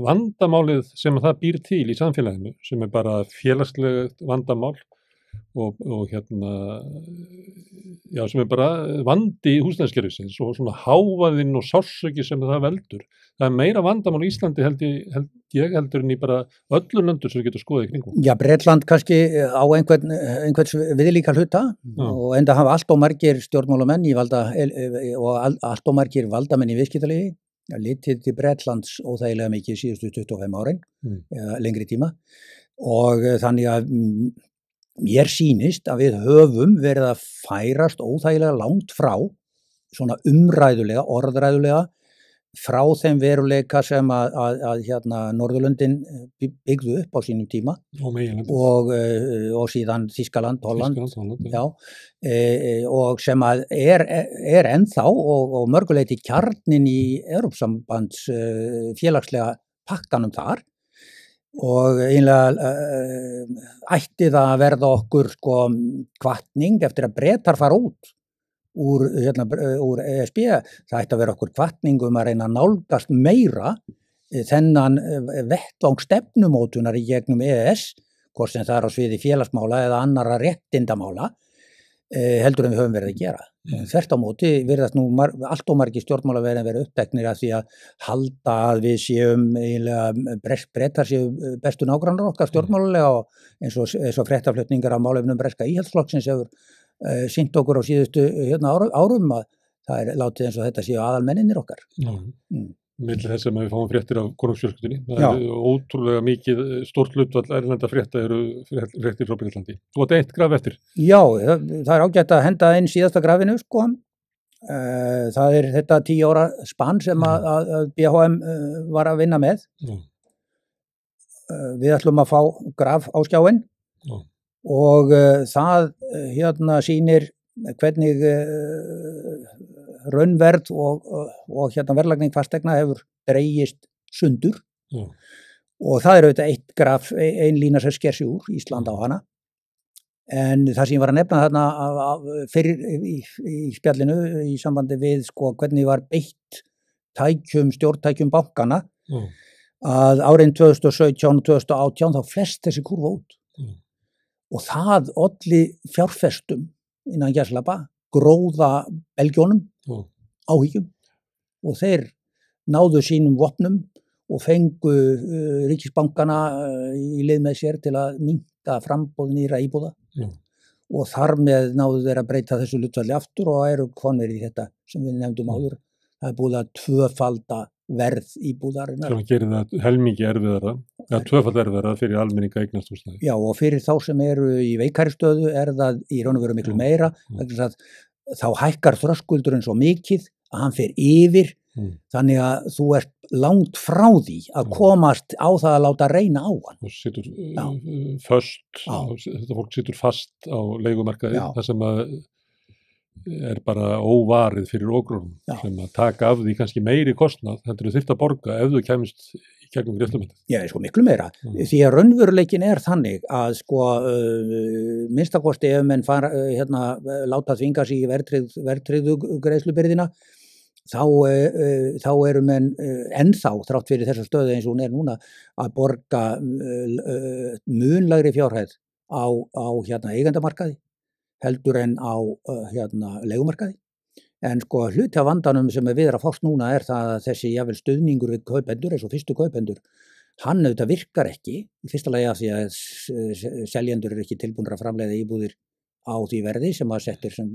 vandamálið sem það býr til í samfélaginu, sem bara félagslegt vandamál og sem bara vandi húsnæðiskerfisins og svona hávaðinn og sársauki sem það veldur. Það meira vandamál í Íslandi heldur en í bara öllum löndum sem við getum skoðað í kringum. Já, Bretland kannski á einhvers viðlíka hluta og enda hafa allt og margir stjórnmálamenn og allt og margir valdamenn í viðskiptalífi litið til Bretlands óþægilega mikið síðustu 25 árin eða lengri tíma og þannig að mér sýnist að við höfum verið að færast óþægilega langt frá svona umræðulega, orðræðulega frá þeim veruleika sem að Norðurlöndin byggðu upp á sínum tíma og síðan Þýskaland, Holland. Já, og sem að ennþá og mörguleiti kjarnin í Evrópssambands félagslega pakkanum þar og einlega ætti það að verða okkur hvatning eftir að Bretar fara út úr ESB, það ætti að vera okkur hvatning að reyna að nálgast meira þennan vettvang stefnumótunar í gegnum EES, hvort sem það á sviði félagsmála eða annarra réttindamála, heldur en við höfum verið að gera. Þvert á móti virðast nú allt og margir stjórnmálaverðin verið uppteknir að því að halda að við séum Bretar séu bestu nágrannar okkar stjórnmálalega og eins og fréttaflutningar af málefnum breska íhaldsflokksins hefur sýnt okkur á síðustu árum að það látið eins og þetta séu aðalmenninir okkar. Milli þess að við fáum fréttir af konungsfjölskyldunni. Það ótrúlega mikið stórt hlutfall erlenda frétta eru fréttir frá Bretlandi. Þú átt eitt graf eftir. Já, það ágætt að henda inn síðasta grafinu, Það þetta 10 ára spann sem að BHM var að vinna með. Við ætlum að fá graf á skjáinn og það sýnir hvernig raunverð og verðlagning fasteigna hefur dregist sundur og það auðvitað eitt graf, ein lína sem sker sig úr Ísland á hana En það sem ég var að nefna þarna fyrir í spjallinu í sambandi við sko hvernig var beitt stjórntækjum bankana að árin 2017 og 2018 þá flest þessi kurva út. Og það olli fjárfestum innan gæslappa, gróða belgjónum, áhyggjum og þeir náðu sínum vopnum og fengu ríkisbankana í lið með sér til að minnka framboð nýra íbúða og þar með náðu þeir að breyta þessu hlutfalli aftur og eru konir í þetta sem við nefndum áður. Það búið að tvöfalda verð íbúðarinnar. Það gerir það helmingi erfiðara, tvöfald erfiðara fyrir almenninga eignast húsnæði. Já, og fyrir þá sem eru í veikari stöðu það í raun og veru miklu meira, þá hækkar þröskuldurinn svo mikið að hann fer yfir, þannig að þú ert langt frá því að komast á það að láta reyna á hann. Og situr þetta fólk situr fast á leigumarkaði, það sem að bara óvarið fyrir ógrunum sem að taka af því kannski meiri kostnað heldur þú þyrft að borga ef þú kemist í gegnum greiðslumyndið. Já, sko miklu meira. Því að raunveruleikin þannig að sko minnstakosti ef menn láta þvinga sig í verðtryggðu greiðslubyrðina þá eru menn ennþá þrátt fyrir þessa stöðu eins og hún núna að borga munlegri fjárhæð á eigendamarkaði heldur en á leigumarkaði. En sko hluti af vandanum sem við að fást núna það að þessi jafnvel stuðningur við kaupendur eins og fyrstu kaupendur, hann auðvitað virkar ekki í fyrsta lagi af því að seljendur eru ekki tilbúnir að framleiða íbúðir á því verði sem að settir sem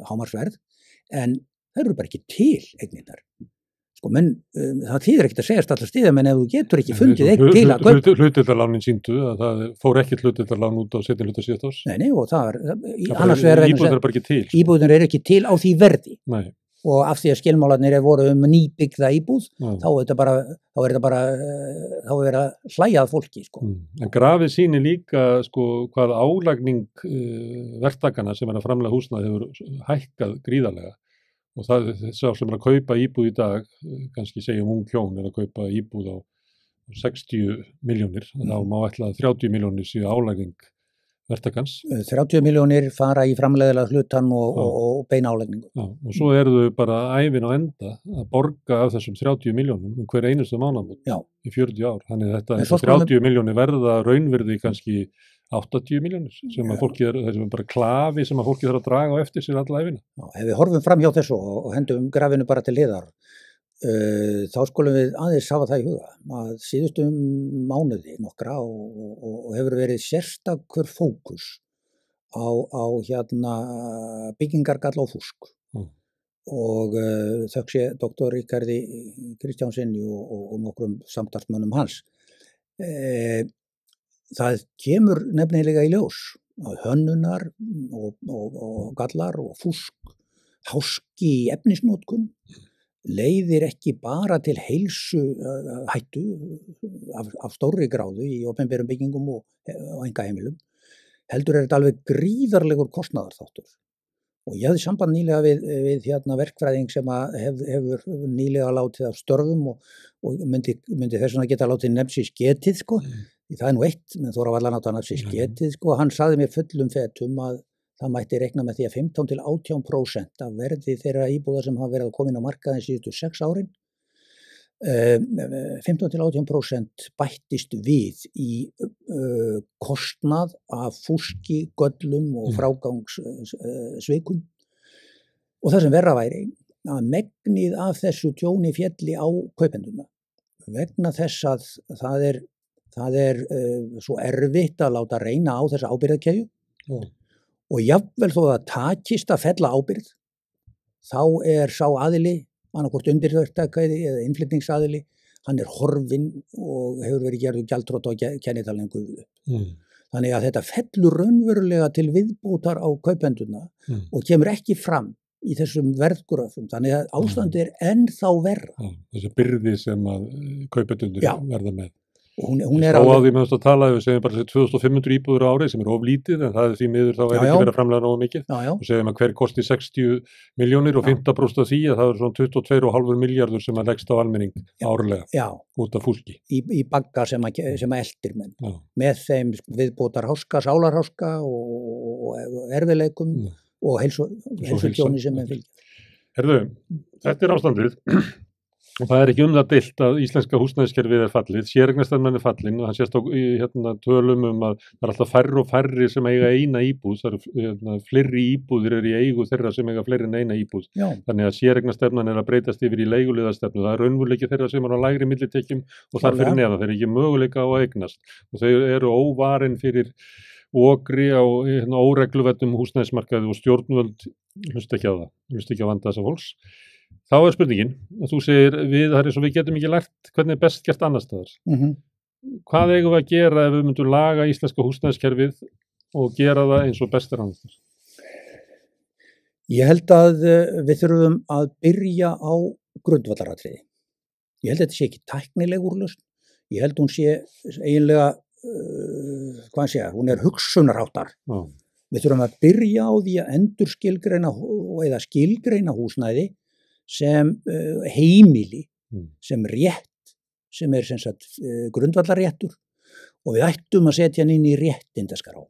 hámarksverð, en það eru bara ekki til eignirnar. Sko, menn, það þýðir ekkert að segjast allar stíða, menn ef þú getur ekki fundið eign til að kaupa. Hlutdeildarlánin sýndu að það fór ekkert hlutdeildarlán út á seinni hluta síðasta árs. Nei, og það annars vegar íbúðir eru bara ekki til. Íbúðir eru ekki til á því verði. Nei. Og af því að skilmálarnir voru nýbyggða íbúð, þá er þetta bara verið að hlæja að fólki, sko. En grafið sýnir líka, sko, hvað álagning verktakana sem að framleiða húsnæði hefur hækkað gríðarlega. Og það sá sem að kaupa íbúð í dag, kannski segjum ung hjón að kaupa íbúð á 60 milljónir, þá má ætla 30 milljónir síðu álagning verktakans. 30 milljónir fara í framleiðilega hlutan og beina álagningu. Já, og svo eru þau bara ævin á enda að borga af þessum 30 milljónum hver einustu mánaðamót í 40 ár. Þannig þetta 30 milljónir verða raunvirði kannski 80 milljónir sem að fólki þessum bara klafi sem að fólki þarf að draga á eftir sér alla ævina. Já, ef við horfum fram hjá þessu og hendum grafinu bara til hliðar, þá skulum við aðeins hafa það í huga að síðustu mánuði nokkra og hefur verið sérstakur fókus á byggingargalla og fúsk. Og þökk sé doktor Ríkarði Kristjánsinni og nokkrum samstarfsmönnum hans. Það kemur nefnilega í ljós að hönnunar og gallar og fúsk, háski í efnisnotkun leiðir ekki bara til heilsu hættu af stórri gráðu í opinberum byggingum og einkaheimilum, heldur þetta alveg gríðarlegur kostnaðarþáttur. Og ég hafði samband nýlega við verkfræðing sem hefur nýlega látið af störfum og myndi þess vegna geta látið nefnsins getið, sko. Það er nú eitt, menn þóra var allan átt að nefnsins getið, sko. Hann sagði mér fullum fetum að það mætti reikna með því að 15–18% af verði þeirra íbúða sem hafa verið að koma inn á markaðin síðustu 6 árin, 15–18% bættist við í kostnað af fúski, göllum og frágangssvikum. Og það sem verra væri að megnið af þessu tjóni félli á kaupendurna vegna þess að það er svo erfitt að láta reyna á þessa ábyrgðarkeðju. Og jafnvel þó það takist að fella ábyrgð, þá er sá aðili, annaðhvort undirverktaki eða innflytningsaðili, hann er horfinn og hefur verið gerður gjaldþrota og kennitalinn gufuð upp. Þannig að þetta fellur raunverulega til viðbótar á kaupendurna og kemur ekki fram í þessum verðgröfum. Þannig að ástandið er ennþá verra. Þessi byrði sem að kaupendur verða með. Hún er Á alveg, því með að tala, við segjum bara 2500 íbúður á ári sem er oflítið, en það er því miður þá Já, ekki já. verið að framlega nógu mikið. já, Og segjum að hver kosti 60 milljónir og Já. 15% af því að það er svona 22,5 milljarður sem að leggst á almenning árlega já, út af fúski. í bagga sem að eldir menn. Já. Með þeim viðbótar háska, sálarháska og erfiðleikum Mm. og heilsutjóni sem er fylgja. Herðu, þetta er ástandið og það er ekki það deilt að íslenska húsnæðiskerfið er fallið, séreignarstefnan er fallin og hann sést á tölum að það er alltaf færri og færri sem eiga eina íbúð, það eru fleiri íbúðir eru í eigu þeirra sem eiga fleiri en eina íbúð. Já, Þannig að séreignarstefnan er að breytast yfir í leiguliðastefnu. Það er raunveruleiki þeirra sem eru á lægri millitekjum og þar fyrir Klárlega. neðan. Þeir eru ekki möguleika á að eignast og þau eru óvarin fyrir okri á óregluvettum húsnæðismarkaði og stjórnvöld hlusta ekki á það, hlusta ekki á vanda þessa fólks. Þá er spurningin að þú segir það er eins og við getum ekki lært hvernig er best gert annars staðar. Hvað eigum við að gera ef við myndum laga íslenska húsnæðiskerfið og gera það eins og best er annars staðar? Ég held að við þurfum að byrja á grundvallaratriði. Ég held að þetta sé ekki tæknileg úrlausn. Ég held hún sé eiginlega, hún er hugsunarháttar. Já. Við þurfum að byrja á því að endurskilgreina eða skilgreina húsnæði sem heimili, sem rétt, sem er sem sagt grundvallarréttur og við ættum að setja hann inn í réttindaskrá.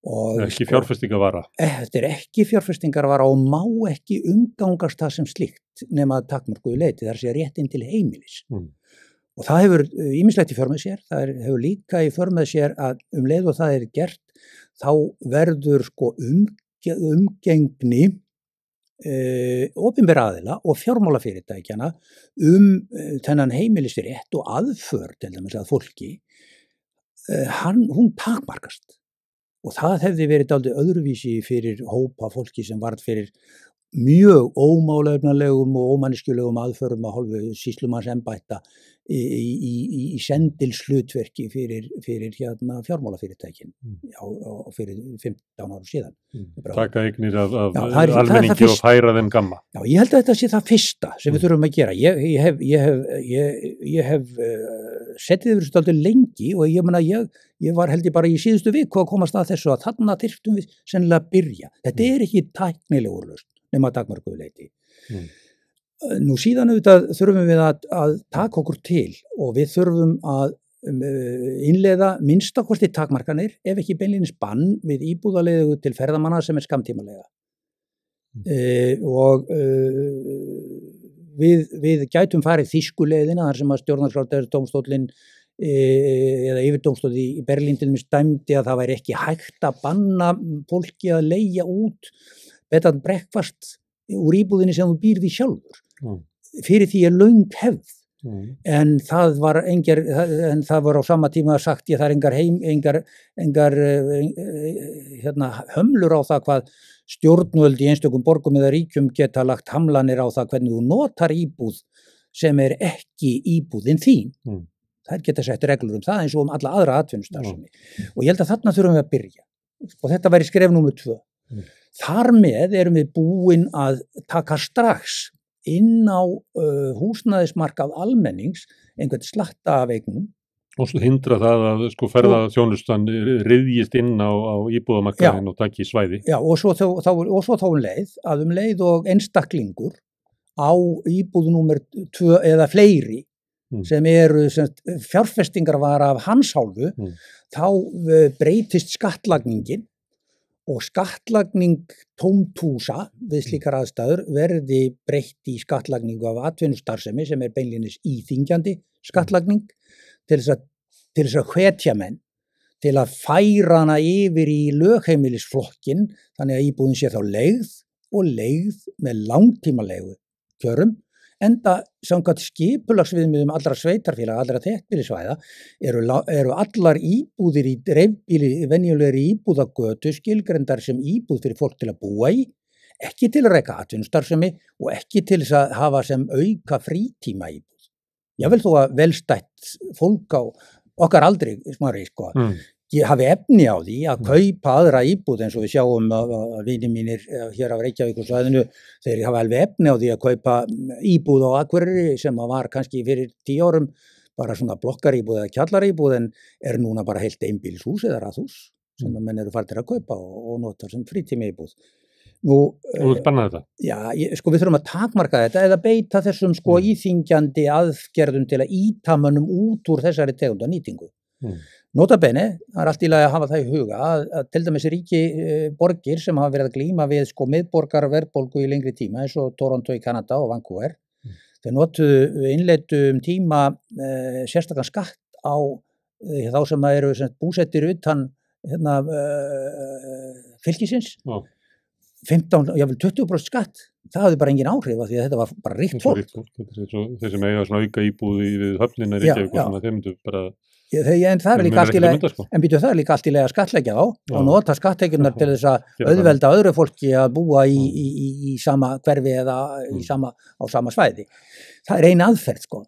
Og Ekki fjárfestingarvara. Þetta er ekki fjárfestingarvara og má ekki umgangast það sem slíkt nema að takmörkuðu leyti, það er að segja réttinn til heimilis. Og það hefur ýmislegt í för með sér, það hefur líka í för með sér að leið og það er gert, þá verður sko umgengni opinbera aðila og fjármálafyrirtækjana þennan heimilisrétt og aðför til dæmis að fólki, hún takmarkast. Og það hefði verið dálítið öðruvísi fyrir hópa fólki sem varð fyrir mjög ómálefnalegum og ómanniskjulegum aðförum að hálfu sýslumannsembætta í sendilslutverki fyrir fjármálafyrirtækin fyrir 15 árum síðan. Taka eignir af það er almenningi það og færa þeim gamma. Já, ég held að þetta sé það fyrsta sem við þurfum að gera. Ég hef setið yfir þessu dálítið lengi og ég var held ég bara í síðustu viku að komast að þessu að þarna þyrftum við sennilega að byrja. Þetta er ekki tæknileg úrlausn nema að takmörkuðu leyti. Nú síðan auðvitað þurfum við að taka okkur til og við þurfum að innleiða minnstakosti takmarkanir ef ekki beinlínis bann við íbúðaleigu til ferðamanna sem er skammtímaleiga. Og við gætum farið þýsku leiðina þar sem að stjórnarskrárdómstóllinn eða yfirdómstóll í Berlín til dæmis dæmdi að það væri ekki hægt að banna fólki að leigja út bed and breakfast úr íbúðinni sem þú býrð í sjálfur. Fyrir því er löng hefð. En það var á sama tíma sagt það er engar hömlur á það hvað stjórnvöld í einstökum borgum eða ríkjum geta lagt hamlanir á það hvernig þú notar íbúð sem er ekki íbúðin þín. Það geta sett reglur það eins og alla aðra atvinnustarfsemi. Og ég held að þarna þurfum við að byrja. Og þetta væri skref númer 2. Þar með erum við búin að taka strax inn á húsnæðismarkað almennings einhvern slatta af eignum. Og svo hindra það að ferðaþjónustan ryðjist inn á íbúðamarkaðinn og taki svæði. Já, og svo þá leið og einstaklingur á íbúð númer 2 eða fleiri sem eru fjárfestingarvara af hans hálfu, þá breytist skattlagningin og skattlagning tómthúsa við slíkar aðstæður verði breytt í skattlagningu af atvinnustarfsemi sem er beinlínis íþyngjandi skattlagning til þess að hvetja menn til að færa hana yfir í lögheimilisflokkin þannig að íbúðin sé þá leigð með langtímaleigu kjörum. Enda samkvæmt skipulagsviðmiðum allra sveitarfélaga, allra þéttbýlisvæða eru allar íbúðir í dreifbýli venjulegri íbúðagötu skilgreindar sem íbúð fyrir fólk til að búa í, ekki til að reka atvinnustarfsemi og ekki til þess að hafa sem auka frítíma íbúð. Jável þó að velstætt fólk á okkar aldri, hafi efni á því að kaupa aðra íbúð eins og við sjáum að vinir mínir hér á Reykjavíkursvæðinu, þeir hafa alveg efni á því að kaupa íbúð á Akureyri sem var kannski fyrir 10 árum bara svona blokkaríbúð eða kjallaríbúð en núna bara heilt einbýlishús eða raðhús sem menn eru farnir að kaupa og nota sem frítímaíbúð. Og þú banna þetta? Já, sko við þurfum að takmarka þetta eða beita þessum sko íþyngjandi aðgerðum til að ýta mönnum út úr þessari tegunda nýtingu. Nota bene, það allt í lagi að hafa það í huga að til dæmis ríki borgir sem hafa verið að glíma við sko miðborgar verðbólgu í lengri tíma eins og Toronto í Kanada og Vancouver. Þeir innleiddu tíma sérstakann skatt á þá sem eru búsettir utan fylkisins. 15, jável 20% skatt, það hafði bara engin áhrif af því að þetta var bara ríkt fólk. Þeir sem eiga svona auka íbúð við höfnina í Reykjavík og svona, þeir myndu bara... En það er líka allt í lagi, en býtu það er líka allt í lagi að skattleggja þá og nota skatttekjurnar til þess að auðvelda öðru fólki að búa í sama hverfi eða á sama svæði. Það er ein aðferð sko.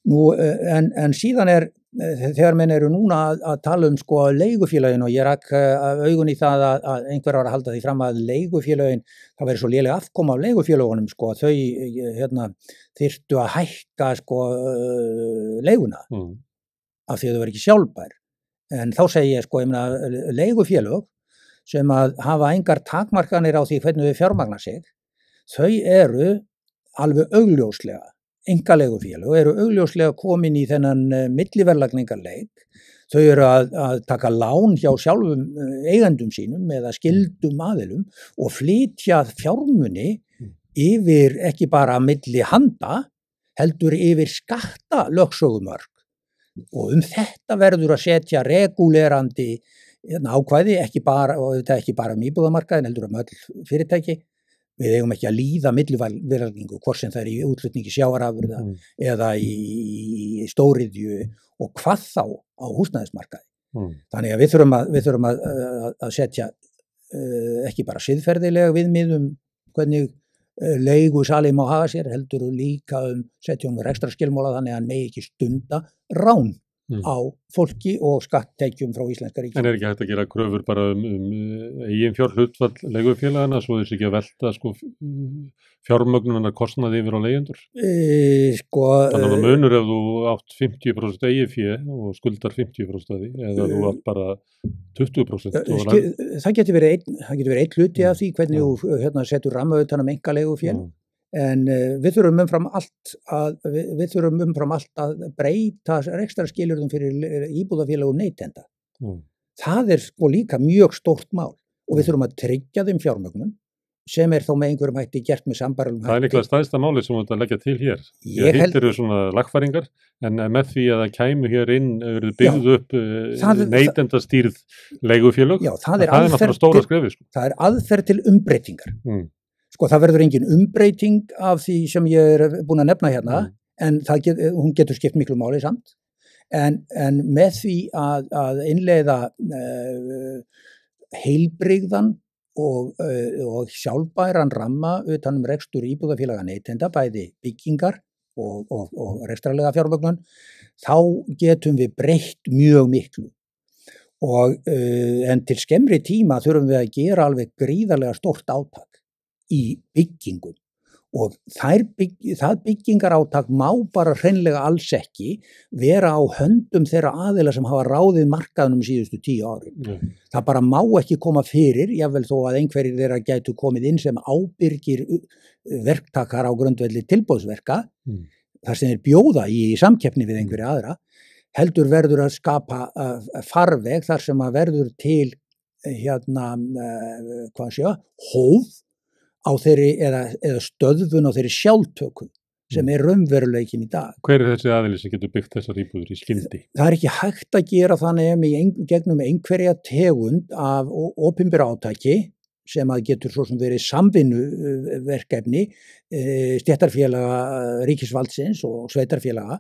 Nú, en síðan þegar menn eru núna að tala sko leigufélögin og ég rak augun í það að einhver var að halda því fram að leigufélögin, það verið svo léleg afkoma af leigufélögunum sko, þau þyrftu að hækka sko leiguna. Af því að þau verið ekki sjálfbær. En þá segi ég sko, leigufélög sem að hafa engar takmarkanir á því hvernig þau fjármagna sig, þau eru alveg augljóslega, einkaleigufélög eru augljóslega komin í þennan milliverðlagningarleik, þau eru að taka lán hjá sjálfum eigendum sínum eða skildum aðilum og flytja fjármuni yfir ekki bara milli handa, heldur yfir skattalögsögumörk. Og þetta verður að setja regúlerandi ákvæði, ekki bara íbúðamarkaðin, heldur öll fyrirtæki. Við eigum ekki að líða milliverðlagningu, hvort sem það í útflutningi sjávarafurða eða í stóriðju og hvað þá á húsnæðismarkaði. Þannig að við þurfum að setja ekki bara siðferðilega viðmiðum hvernig leigusali má hafa sér, heldur líka setja ekstra skilmála þannig að hann megi ekki stunda rán á fólki og skatttekjum frá íslenska ríkinu. En ekki hægt að gera kröfur bara eigin fjárhlutfall leigufélagana svo þessi ekki að velta sko fjármögnunar kostnaði yfir á leigjendur? Þannig að munur ef þú átt 50% eigið fé og skuldar 50% af því eða þú átt bara 20%. Það getur verið einn hluti af því hvernig þú setur ramma utan einkalegufélag. En við þurfum umfram allt að breyta ekstra skilyrðum fyrir íbúðafélagum neytenda. Það sko líka mjög stórt mál og við þurfum að tryggja þeim fjármögnun sem þó með einhverjum hætti gert með sambærilegum hætti. Það líklega stærsta máli sem þetta leggja til hér. Hitt eru svona lagfæringar en með því að það kæmu hér inn byggðu upp neytendastýrð leigufélög. Já, það er náttúrulega stóra skrefið. Sko. Það er aðferð til umbreytingar. Sko það verður engin umbreyting af því sem ég búin að nefna hérna en hún getur skipt miklu máli samt en með því að innleiða heilbrigðan og sjálfbæran ramma utan rekstur íbúðafélaga neytenda bæði byggingar og rekstrarlega fjármögnun þá getum við breytt mjög miklu en til skemmri tíma þurfum við að gera alveg gríðarlega stórt átak í byggingum og það byggingarátak má bara hreinlega alls ekki vera á höndum þeirra aðila sem hafa ráðið markaðnum síðustu 10 árin. Það bara má ekki koma fyrir, jafnvel þó að einhverjir þeirra gætu komið inn sem ábyrgir verktakar á grundvelli tilboðsverka, þar sem þeir bjóða í samkeppni við einhverja aðra, heldur verður að skapa farveg þar sem að verður til hóf á þeirri eða stöðvun á þeirri sjálftöku sem raunveruleikin í dag. Hver þessi aðili sem getur byggt þessar íbúðir í skyndi? Það ekki hægt að gera þannig gegnum einhverja tegund af opinbera átaki sem að getur svo sem verið samvinnuverkefni stéttarfélaga ríkisvaldsins og sveitarfélaga.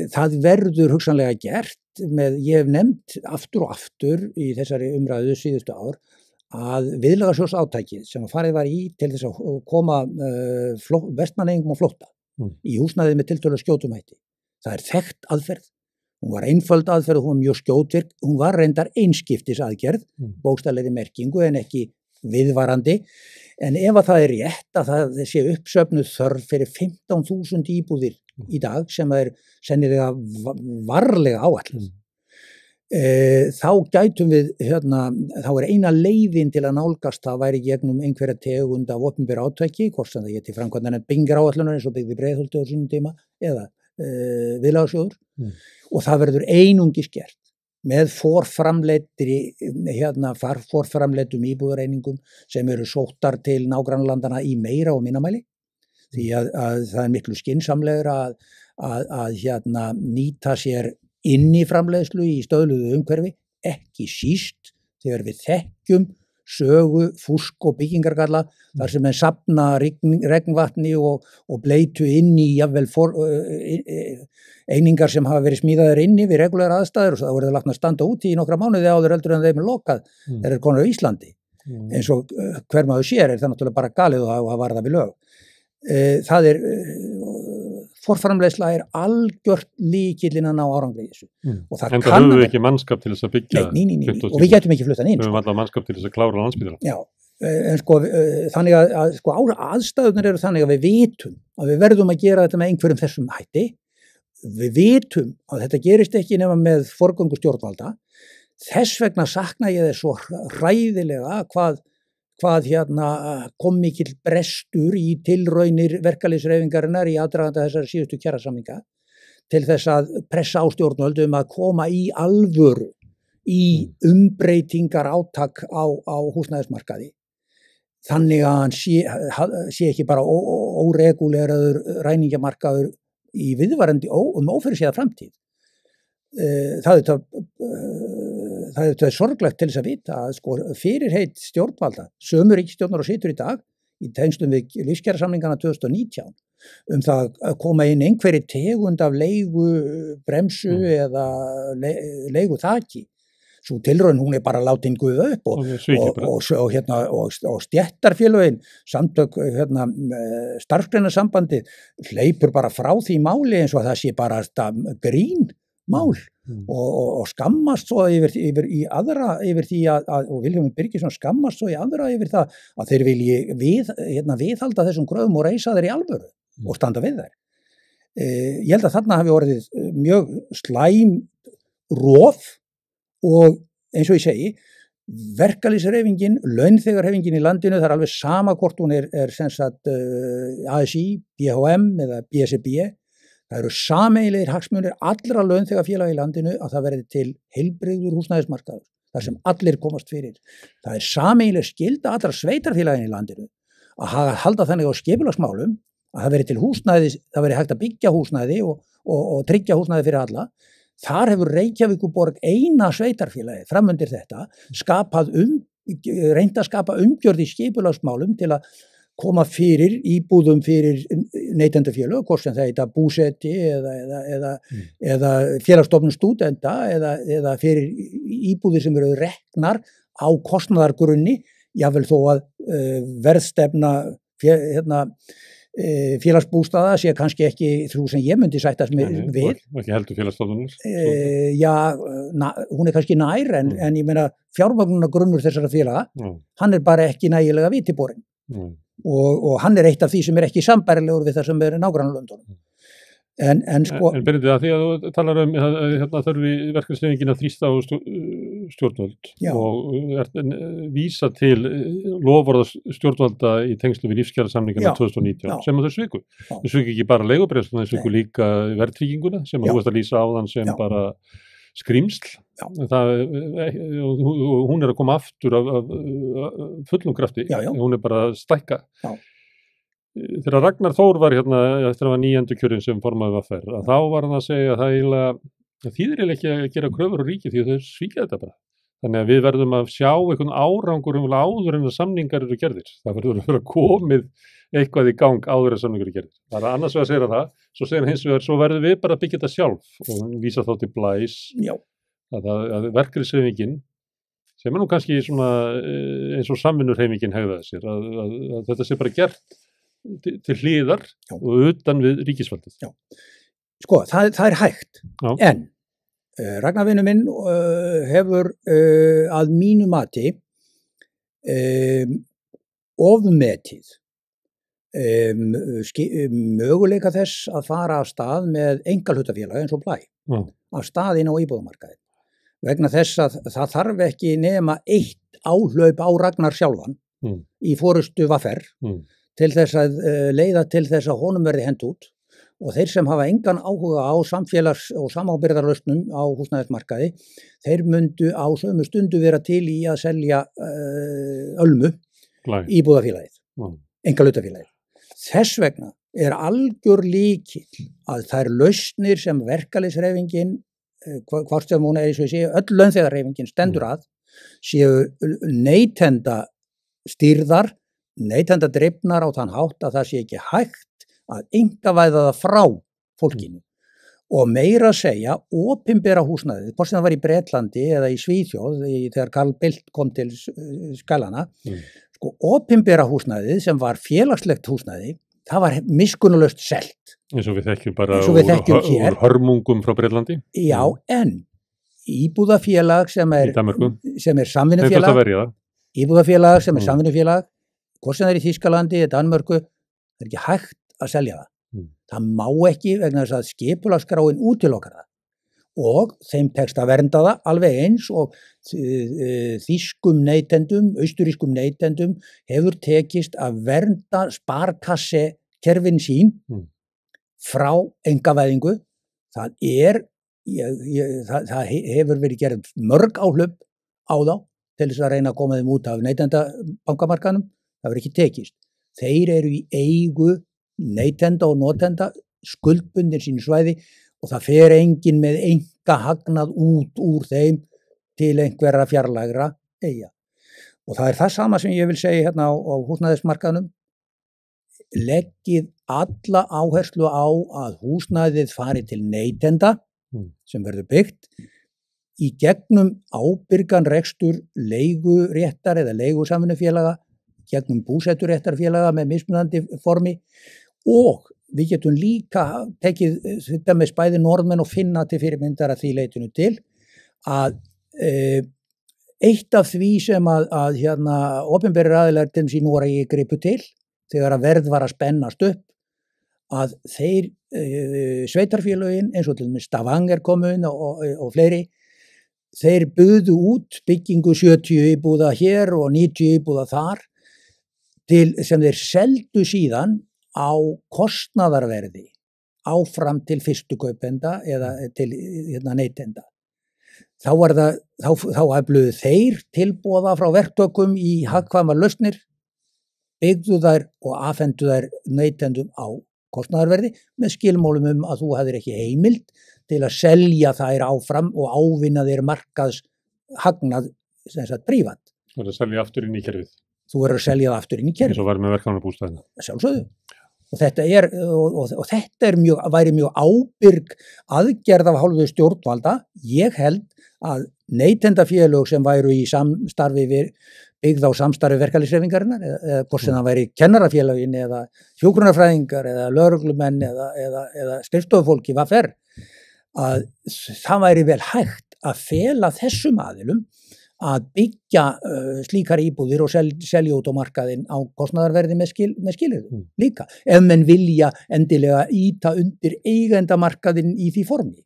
Það verður hugsanlega gert ég hef nefnt aftur og aftur í þessari umræðu síðustu ár að viðlagasjóðsátækið sem farið var í til þess að koma Vestmanneyingum á flótta í húsnæði með tiltölulega skjótum hætti. Það þekkt aðferð, hún var einföld aðferð, hún var mjög skjótvirk, hún var reyndar einskiptis aðgerð, bókstaflegri merkingu en ekki viðvarandi, en ef að það rétt að það sé uppsöfnuð þörf fyrir 15.000 íbúðir í dag sem sennilega varlega áætlað. Þá gætum við, þá eina leiðin til að nálgast það væri gegnum einhverja tegund af opinberu átaki, hvort sem það geti framkvæmdan BINGR-áætlunar eins og byggði Breiðholti á sínum tíma eða viðlagasjóður og það verður einungis gert með forframleiddum íbúðareiningum sem eru sóttar til nágrannalandana í meira og minna mæli því að það miklu skynsamlegra að nýta sér inn í framleiðslu í stöðluðu umhverfi, ekki síst þegar við þekkjum sögu, fúsk og byggingargalla þar sem safna regnvatni og bleitu inn í jafnvel einingar sem hafa verið smíðaðir inni við regulæra aðstæður og það voru lagt að standa úti í nokkra mánuði áður heldur en þeim lokað þeir konur á Íslandi. Eins og hver maður sér það náttúrulega bara galið og það var það við lög. Forframleiðsla algjört lykillinn að ná árangri í þessu. En það höfum við ekki mannskap til þess að byggja. Nei, og við getum ekki fluttan inn. Við höfum alltaf mannskap til þess að klára Landspítala. Já, en þannig að aðstæðurnar eru þannig að við vitum að við verðum að gera þetta með einhverjum þessum hætti. Við vitum að þetta gerist ekki nema með forgöngu stjórnvalda. Þess vegna sakna ég þess svo hræðilega hvað kom mikill brestur í tilraunir verkalýðshreyfingarinnar í aðdraganda þessar síðustu kjarasamninga til þess að pressa á stjórnvöld að koma í alvöru í umbreytingar átak á húsnæðismarkaði. Þannig að hann sé ekki bara óreguleraður ræningjamarkaður í viðvarandi ófyrirséða framtíð. Það er sorglegt til þess að vita að fyrirheit stjórnvalda, sömu ríkisstjórnar og situr í dag í tengslum við lífskjarasamningana 2019 það að koma inn einhverri tegund af leigubremsu eða leiguþaki. Svo tilraun hún bara látin guða upp og stéttarfélögin, samtök starfsgreinasambandið hleypur bara frá því máli eins og það sé bara grín mál og skammast svo yfir því og Vilhjálmur Birgisson skammast svo í aðra yfir það að þeir vilji viðhalda þessum kröfum og reisa þeir í alvöru og standa við þær. Ég held að þarna hafi orðið mjög slæm rof og eins og ég segi verkalýðshreyfingin, launþegarhreyfingin í landinu, það alveg sama hvort hún sem sagt ASÍ, BHM eða BSRB. Það eru sameiginlegir hagsmunir allra launþegafélaga í landinu að það verði til heilbrigður húsnæðismarkaður, þar sem allir komast fyrir. Það sameiginleg skylda allra sveitarfélagin í landinu að halda þannig á skipulagsmálum að það verði til húsnæði, það verði hægt að byggja húsnæði og tryggja húsnæði fyrir alla. Þar hefur Reykjavíkurborg eina sveitarfélagi framundir þetta reynt að skapa umgjörð í skipulagsmálum til að koma fyrir íbúðum fyrir neytendafélög, hvort sem það heita búseti eða félagsstofnun stúdenta eða fyrir íbúðir sem eru reknar á kostnaðargrunni, jafnvel þó að verðstefna félagsbústaða sé kannski ekki þú sem ég myndi sættast við. Ekki heldur félagsstofnunir? Já, hún kannski nær en ég meina fjármagnunargrunnur þessara félaga, hann bara ekki nægilega vitiborinn. Og hann eitt af því sem ekki sambærilegur við það sem nágrannalöndunum. En Benedikt, að því að þú talar þurfi verkalýðshreyfingin að þrýsta á stjórnvöld og vísa til loforða stjórnvalda í tengslu við lífskjarasamningana 2019 sem þau sviku. Þau sviku ekki bara leigubremsuna, þau sviku líka verðtrygginguna sem þú varst að lýsa áðan sem bara skrýmsl. Hún að koma aftur af fullum krafti, hún bara að stækka. Þegar Ragnar Þór var eftir að var nýendurkjörinn sem formaður VR, þá var hann að segja að það þýðir ekki að gera kröfur á ríki því að þau svíkja þetta bara. Þannig að við verðum að sjá einhvern árangur áður en að samningar eru gerðir. Það verður að vera komið eitthvað í gang áður en samningar eru gerðir. Það annars vegar að segja það, svo segir hann hins vegar, svo verðum við bara að byggja þetta sjálf og vísa þá til Blæs að verkalýðshreyfingin sem nú kannski svona, eins og samvinnurhreyfingin hegðaði sér, að þetta sé bara gert til hliðar og utan við ríkisvaldið. Sko, það hægt, en Ragnar vinur minn hefur að mínu mati ofmetið möguleika þess að fara af stað með einkahlutafélag eins og Blæ, af stað inn á íbúðamarkaðinn. Vegna þess að það þarf ekki nema eitt áhlaup á Ragnar sjálfan í forystu VR til þess að leiða til þess að honum verði hent út, og þeir sem hafa engan áhuga á samfélags- og samábyrgðarlausnum á húsnæðismarkaði, þeir mundu á sömu stundu vera til í að selja Ölmu íbúðafélagið, einkahlutafélagið. Þess vegna algjör lykill að þær lausnir sem verkalýðshreyfingin, hvort sem hún eins og ég segi, öll launþegahreyfingin stendur að, séu neytenda stýrðar, neytenda drifnar á þann hátt að það sé ekki hægt að einkavæða það frá fólkinu. Og meira að segja, opinbera húsnæðið, hvort sem það var í Bretlandi eða í Svíþjóð, þegar Carl Bildt kom til skælana, sko, opinbera húsnæðið sem var félagslegt húsnæði, það var miskunnulaust selt. Eins og við þekkjum bara úr hörmungum frá Bretlandi. Já, en íbúðafélag sem er samvinnufélag, íbúðafélag sem er samvinnufélag, hvort sem það er í Þýskalandi eða Danmörku, það er ekki hægt að selja það. Það má ekki vegna þess að skipulagsskráin útilokar það. Og þeim tekst að vernda það alveg eins og þýskum neytendum, austurískum neytendum hefur tekist að vernda sparkassekerfin sín frá einkavæðingu. Það hefur verið gerð mörg áhlaup á þá til þess að reyna að koma þeim út af neytendabankamarkanum. Það verður ekki tekist. Þeir eru í eigu neytenda og notenda, skuldbundin sínu svæði, og það fer enginn með einkahagnað út úr þeim til einhverra fjarlægra eyja. Og það það sama sem ég vil segja hérna á húsnæðismarkaðnum. Leggið alla áherslu á að húsnæðið fari til neytenda sem verður byggt í gegnum ábyrgan rekstur leiguréttar eða leigusamvinnufélaga, gegnum búseturéttarfélaga með mismunandi formi, og við getum líka tekið þetta með bæði Norðmenn og Finna til fyrirmyndar að því leitinu til að eitt af því sem að opinberir aðilar til í Noregi gripu til þegar að verð var að spennast upp, að þeir sveitarfélögin eins og til dæmis Stavanger kommun og fleiri, þeir buðu út byggingu 70 íbúða hér og 90 íbúða þar sem þeir seldu síðan á kostnaðarverði áfram til fyrstu kaupenda eða til neytenda. Þá afluðu þeir tilboða frá verktökum í hagkvæmar lausnir, byggðu þær og afhentu þær neytendum á kostnaðarverði með skilmálum að þú hefðir ekki heimild til að selja þær áfram og ávinna þeir markaðs hagnað sem sagt prívat. Þú verður að selja aftur inn í kerfið. Þú verður að selja það aftur inn í kerfið. Eins og var með verkefnabústaðina. Sjálfsögðu. Og þetta væri mjög ábyrg aðgerð af hálfu stjórnvalda. Ég held að neytendafélög sem væru í byggð á samstarfi verkalýðshreyfingarinnar, eða hvort sem það væri kennarafélögin eða hjúkrunarfræðingar eða lögreglumenn eða skrifstofufólk í VR, að það væri vel hægt að fela þessum aðilum að byggja slíkar íbúðir og selja út á markaðinn á kostnaðarverði með skilyrðum líka, ef menn vilja endilega ýta undir eigendamarkaðinn í því formi.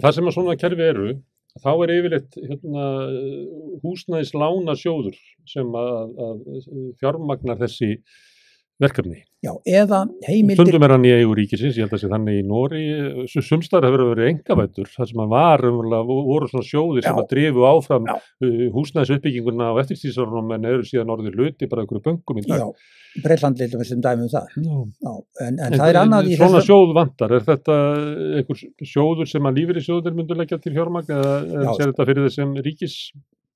Það sem að svona kerfi eru, þá yfirleitt húsnæðislánasjóður sem að fjármagnar þessi verkefni. Já, eða heimildir. Stundum hann í eigu ríkisins, ég held að sé þannig í Noregi, sumstaðar hefur verið einkavæddur, þar sem voru svona sjóðir sem að drifu áfram húsnæðisuppbygginguna á eftirstríðsárunum en eru síðan orðið hluti bara einhverju bönkum í dag. Já, Bretland lillum sem dæmi það. Já, en það annað í svona sjóð vantar, þetta einhver sjóður sem að lífeyrissjóðir myndu leggja til fjármagn eða sér þetta fyrir þessum ríkis?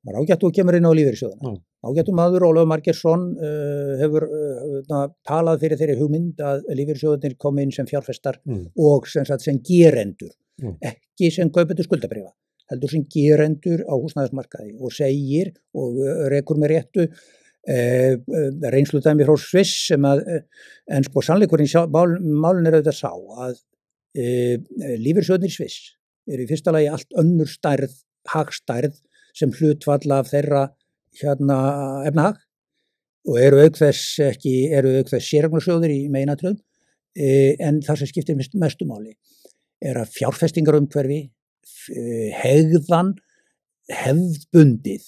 Það er ágætt og kemur inn á lífeyrissjóðina. Ágættum maður, Ólafur Margeirsson, hefur talað fyrir þeirri hugmynd að lífeyrissjóðirnir komi inn sem fjárfestar og sem gerendur, ekki sem kaupendur skuldabréfa, heldur sem gerendur á húsnæðismarkaði, og segir og rekur með réttu reynsludæmi frá Sviss en sko sannleikurinn málin auðvitað sá að lífeyrissjóðirnir í Sviss eru í fyrsta lagi allt önnur stærð, hagstærð sem hlutfall af þeirra efnahag. og eru auk þess séreignarsjóðir í meginatriðum, en það sem skiptir mestu máli er að fjárfestingarumhverfi, hefðbundið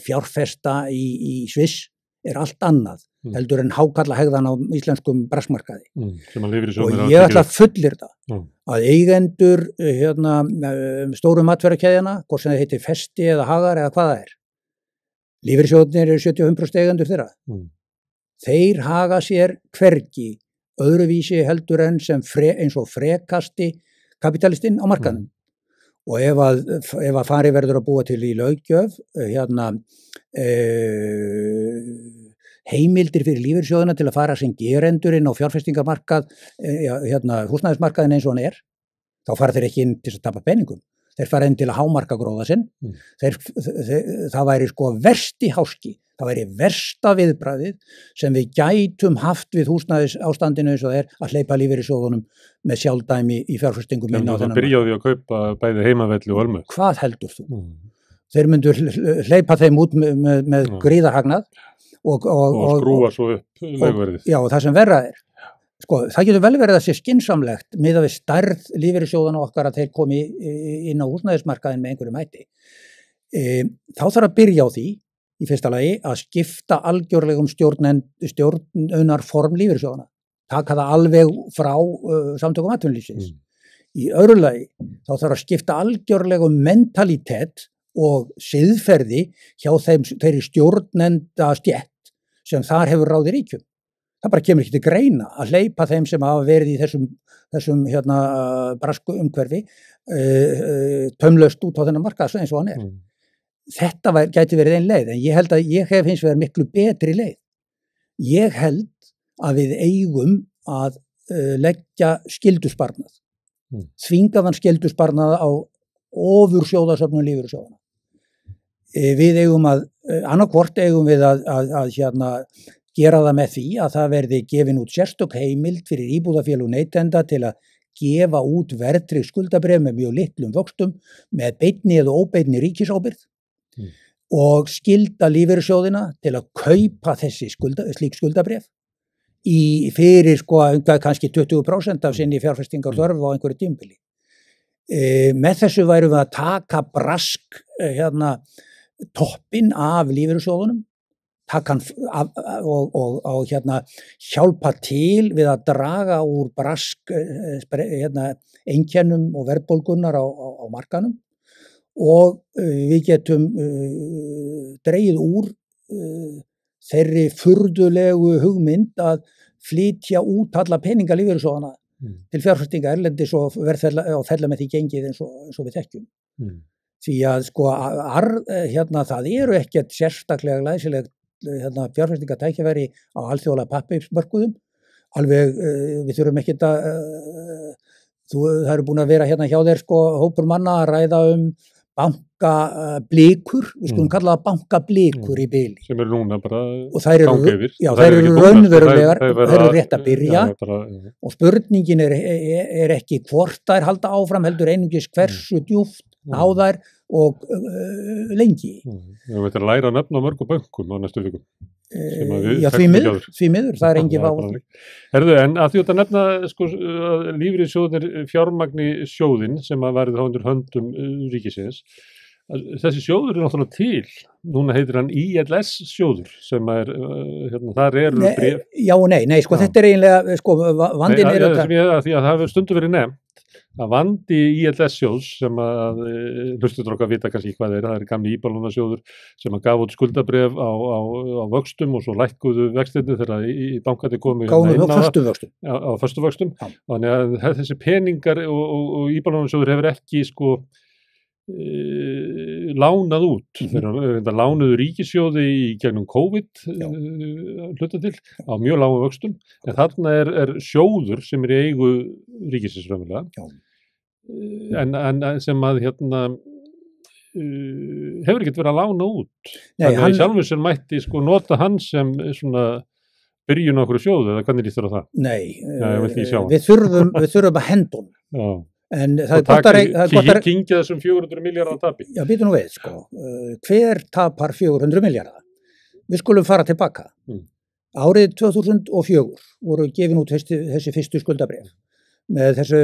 fjárfesta í Sviss er allt annað heldur en hákalla hegðan á íslenskum braskmarkaði. Og ég ætla að fullyrða að eigendur stóru matvörukeðjana, hvort sem það heitir Festi eða Hagar eða hvað það er, lífeyrissjóðirnir eru 75% eigendur þeirra. Þeir haga sér hvergi öðruvísi heldur en sem eins og frekasti kapitalistinn á markaðnum. Og ef að farið verður að búa til í löggjöf heimildir fyrir lífeyrissjóðina til að fara sem gerendur inn á fjárfestingamarkað, húsnæðismarkaðin eins og hann er, þá fara þeir ekki inn til að tapa peningum. Þeir fara inn til að hámarka gróða sinn. Það væri sko versti háski, það væri versta viðbragðið sem við gætum haft við húsnæðisástandinu eins og það er að hleypa lífeyrissjóðunum með sjálfdæmi í fjárfestingum inn á þennan. Það byrjaði að kaupa bæði heimavelli og ölmu. Hvað heldur þú? Þeir myndu hleypa þeim út með gríðarhagnað og skrúa svo upp leiguverðið. Já, og það sem verra er, sko, það getur vel verið að sé skynsamlegt miðað við stærð lífeyrissjóðana okkar að þeir komi inn á húsnæðismarkaðin með einhverju mæti. Þá þarf að byrja á því, í fyrsta lagi, að skipta algjörlegum stjórnunarform lífeyrissjóðana. Taka það alveg frá samtökum atvinnulífsins. Í öðru lagi, þá þarf að skipta algjörlegum mentalitet og siðferði hjá þeirri stjórnenda stétt sem þar hefur ráðið ríkjum. Það bara kemur ekki til greina að hleypa þeim sem hafa verið í þessum brasku umhverfi taumlaust út á þennan markað eins og hann er. Þetta gæti verið ein leið, en ég held að ég hef hins vegar miklu betri leið. Ég held að við eigum að leggja skyldusparnað, þvingaðan skyldusparnað á ofursjóðasöfnum lífeyrissjóðanna. Við eigum annarkvort eigum við að gera það með því að það verði gefin út sérstök heimild fyrir íbúðafélög neytenda til að gefa út verðtryggð skuldabréf með mjög litlum vöxtum með beinni eða óbeinni ríkisábyrgð og skylda lífeyrissjóðina til að kaupa slík skuldabréf fyrir kannski 20% af sinni fjárfestingarþörf á einhverju tímabili. Með þessu værum við að taka brask toppinn af lífeyrissjóðunum, taka hann og hjálpa til við að draga úr brask einkennum og verðbólgunnar á markaðnum og við getum dregið úr þeirri furðulegu hugmynd að flytja út alla peninga lífeyrissjóðanna til fjárfestinga erlendis og fella með því gengið eins og við þekkjum. Því að það eru ekkert sérstaklega glæsilegt fjárfestingatækifæri á alþjóðlega pappírsmörkuðum. Alveg, við þurfum ekkert það eru búin að vera hjá þér hópur manna að ræða bankablikur, við skulum kalla það bankablikur í bili. Sem eru núna bara ganga yfir. Já, þær eru raunverulegar, þær eru rétt að byrja og spurningin er ekki hvort þær halda áfram heldur einungis hversu djúpt á þær og lengi. Við veitum að læra að nefna mörgum bönkum á næstu vikum. Já, því miður, það er engin váð. Herðu, en að því að nefna að lífeyrissjóðirnir fjármagni sjóðinn sem að verði þá undir höndum ríkisins. Þessi sjóður er náttúrulega til. Núna heitir hann ILS sjóður sem er, þar eru bréf. Já og nei, þetta er eiginlega, vandinn er þetta. Því að það hefur stundum verið nefnt að vandi ILS sjóðs sem að hlustendur okkar vita kannski hvað það er gamli íbúðalánasjóður sem að gaf út skuldabréf á vöxtum og svo lækkuðu vextirnir þegar í bankandi komu á föstu vöxtum. Þannig að þessi peningar og íbúðalánasjóður hefur ekki lánað út. Þeir lánuðu ríkissjóði í gegnum COVID hluta til á mjög lágum vöxtum, en þarna er sjóður sem er í eigu ríkisins raunverulega, en sem að hefur ekkert verið að lána út. Þannig að í sjálfum sér mætti nota hann sem svona byrjun á okkur sjóðu, eða hvernig lítur á það? Nei, við þurfum að henda honum. Já. En það er kingja þessum 400 milljarða tapi. Já, býtu nú við, hver tapar 400 milljarða? við skulum fara tilbaka. Mm. Árið 2004 voru gefin út þessi fyrstu skuldabréf með þessu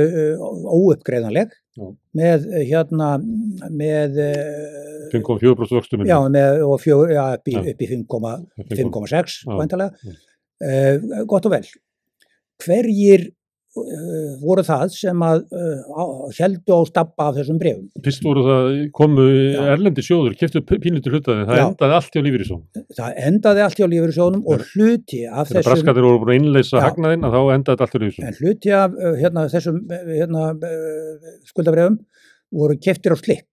óuppgreiðanleg, með 5,4% vöxtum. Já, upp í 5,6 væntanlega. Gott og vel. Hverjir voru það sem að héldu á stabba af þessum bréfum? Fyrst voru komu erlendi sjóður, keyptu pínlítið hlutaði, það endaði allt hjá lífeyrissjóðum. Það endaði allt hjá lífeyrissjóðum og hluti af þessum... Þegar braskarnir voru búin að innleysa hagnaðinn, þá endaði allt hjá lífeyrissjóðum. En hluti af þessum skuldabréfum voru keyptir á slikk.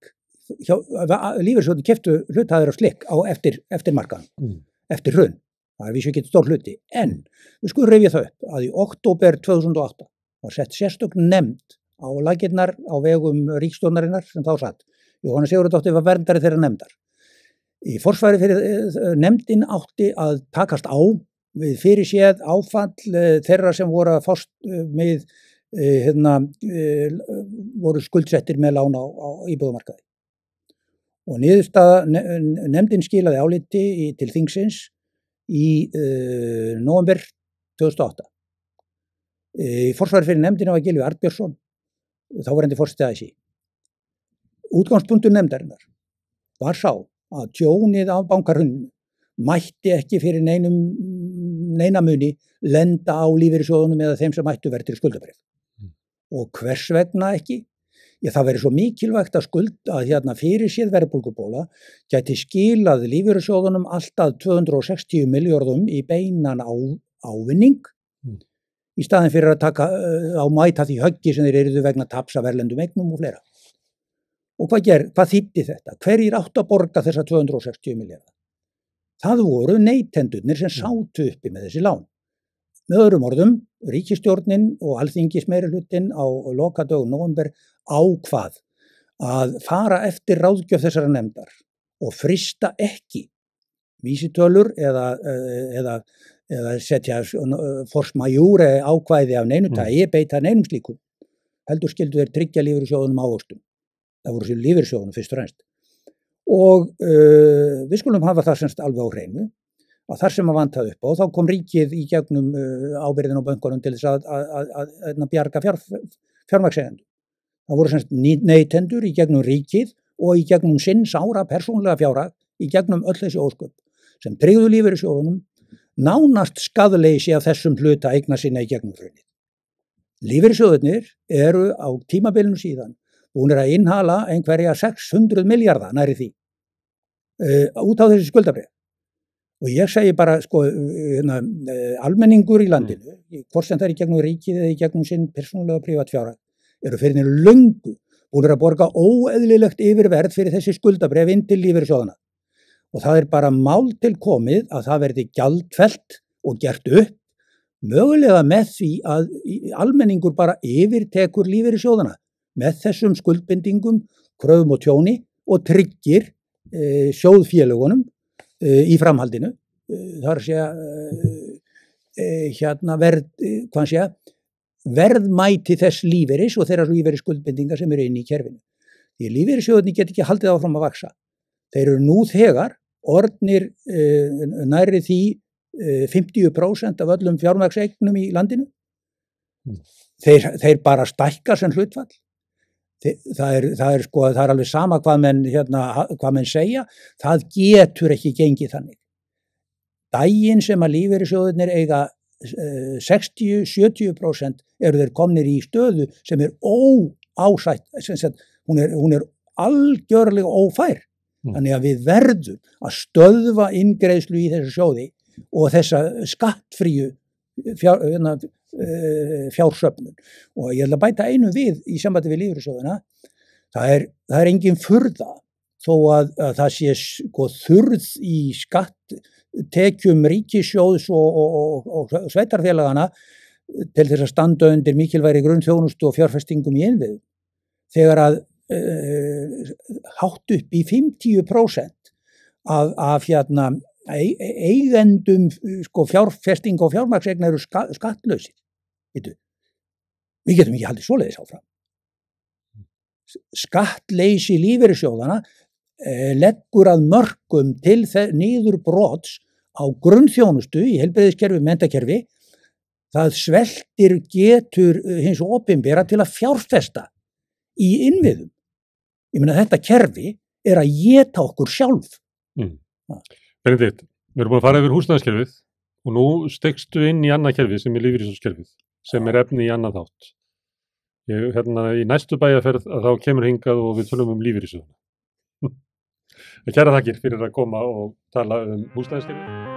Lífeyrissjóðum keyptu hlutaðir á slikk eftir markaðan, eftir hrun. Það vísu ekki stór hluti. En við skulum rifja það upp að í október 2008 var sett sérstök nefnd á laggirnar á vegum ríkisstjórnarinnar sem þá satt. Jóhanna Sigurðardóttir var verndari þeirra nefndar. Í forsvari fyrir nefndin átti að takast á við fyrirséð áfall þeirra sem voru að fást með voru skuldsettir með lán á íbúðamarkaði. Og niðurstaða nefndin skilaði áliti til þingsins í nóvember 2008. Í forsvari fyrir nefndina var Gylfi Arnbjörnsson, þáverandi forseti ASÍ. Útgangspunktur nefndarinnar var sá að tjónið af bankahruninu mætti ekki fyrir neina muni lenda á lífeyrissjóðunum eða þeim sem mættu verið til skuldabréf. Og hvers vegna ekki? Það verið svo mikilvægt að fyrirséð verðbólgubóla gæti skilað lífeyrissjóðunum alltaf 260 milljörðum í beinan ávinning í staðin fyrir að mæta því höggi sem þeir eruðu vegna taps af erlendum eignum og fleira. Og hvað þýddi þetta? Hverjir áttu að borga þessa 260 milljarða? Það voru neytendurnir sem sátu uppi með þessi lán. Með öðrum orðum, ríkisstjórnin og alþingismeirihlutin á lokadögum nóvember ákvað að fara eftir ráðgjöf þessara nefndar og frysta ekki vísitölur eða setja force majeure ákvæði af neinu tagi, beita neinum slíkum. Heldur skyldu þeir tryggja lífeyrissjóðunum ávöxtun. Það voru sér lífeyrissjóðunum fyrst og fremst. Og við skulum hafa það semst alveg á hreinu að þar sem að vantaði upp á, þá kom ríkið í gegnum ábyrgðin á bönkunum til þess að bjarga fjármagnseigendum. Það voru semst neytendur í gegnum ríkið og í gegnum sinn sára persónulega fjárhag í gegnum öll þessi ósköp sem tryggðu lífeyrissjóðunum nánast skaðleysi af þessum hluta eigna sinna í gegnum hrunið. Lífeyrissjóðunir eru á tímabilinu síðan búnir að innhala einhverja 600 milljarða næri því út á þessi skuldabréf. Og ég segi bara, almenningur í landinu, hvort sem það er í gegnum ríkið eða í gegnum sinn persónulega prívat fjárhag, eru fyrir henni löngu búnir að borga óeðlilegt yfirverð fyrir þessi skuldabréf inn til lífeyrissjóðana. Og það er bara mál til komið að það verði gjaldfellt og gert upp, mögulega með því að almenningur bara yfirtekur lífeyrissjóðana með þessum skuldbindingum, kröfum og tjóni og tryggir sjóðfélagunum í framhaldinu. Það er að segja, verðmæti þess lífeyris og þeirra lífeyris skuldbindingar sem eru inn í kerfinu. Því lífeyrissjóðirnir get ekki haldið áfram að vaksa. Þeir eru nú þegar orðnir nærri því 50% af öllum fjármagnseignum í landinu. Þeir bara stækka sem hlutfall. Það er alveg sama hvað menn segja, það getur ekki gengið þannig. Daginn sem að lífeyrissjóðirnir eiga 60-70% eru þeir komnir í stöðu sem er óásætt, hún er algjörlega ófær. Þannig að við verðum að stöðva inngreiðslu í þessu sjóði og þessa skattfríu fjársöfnun. Og ég ætla að bæta einu við í sambandi við lífeyrissjóðina. Það er engin furða þó að það sé þurrð í skatttekjum ríkissjóðs og sveitarfélagana til þess að standa undir mikilvægri grunnþjónustu og fjárfestingum í innviðum. Þegar að hátt upp í 50% af eigendum fjárfesting og fjármagnsegna eru skattlausir. Við getum ekki haldið svoleiðis áfram. Skattleysi lífeyrissjóðana leggur að mörkum til niðurbrots á grunnþjónustu í heilbrigðiskerfi, menntakerfi, það sveltir getur hins opinbera til að fjárfesta í innviðum. Ég meina þetta kerfi að éta okkur sjálf. Benedikt, við erum búin að fara yfir húsnæðiskerfið og nú stekstu inn í annað kerfi sem lífeyrissjóðskerfið, sem efni í annað þátt. Í næstu bæjarferð að þá kemur hingað og við tölum lífeyrissjóðina. Kærar þakkir fyrir að koma og tala húsnæðiskerfið.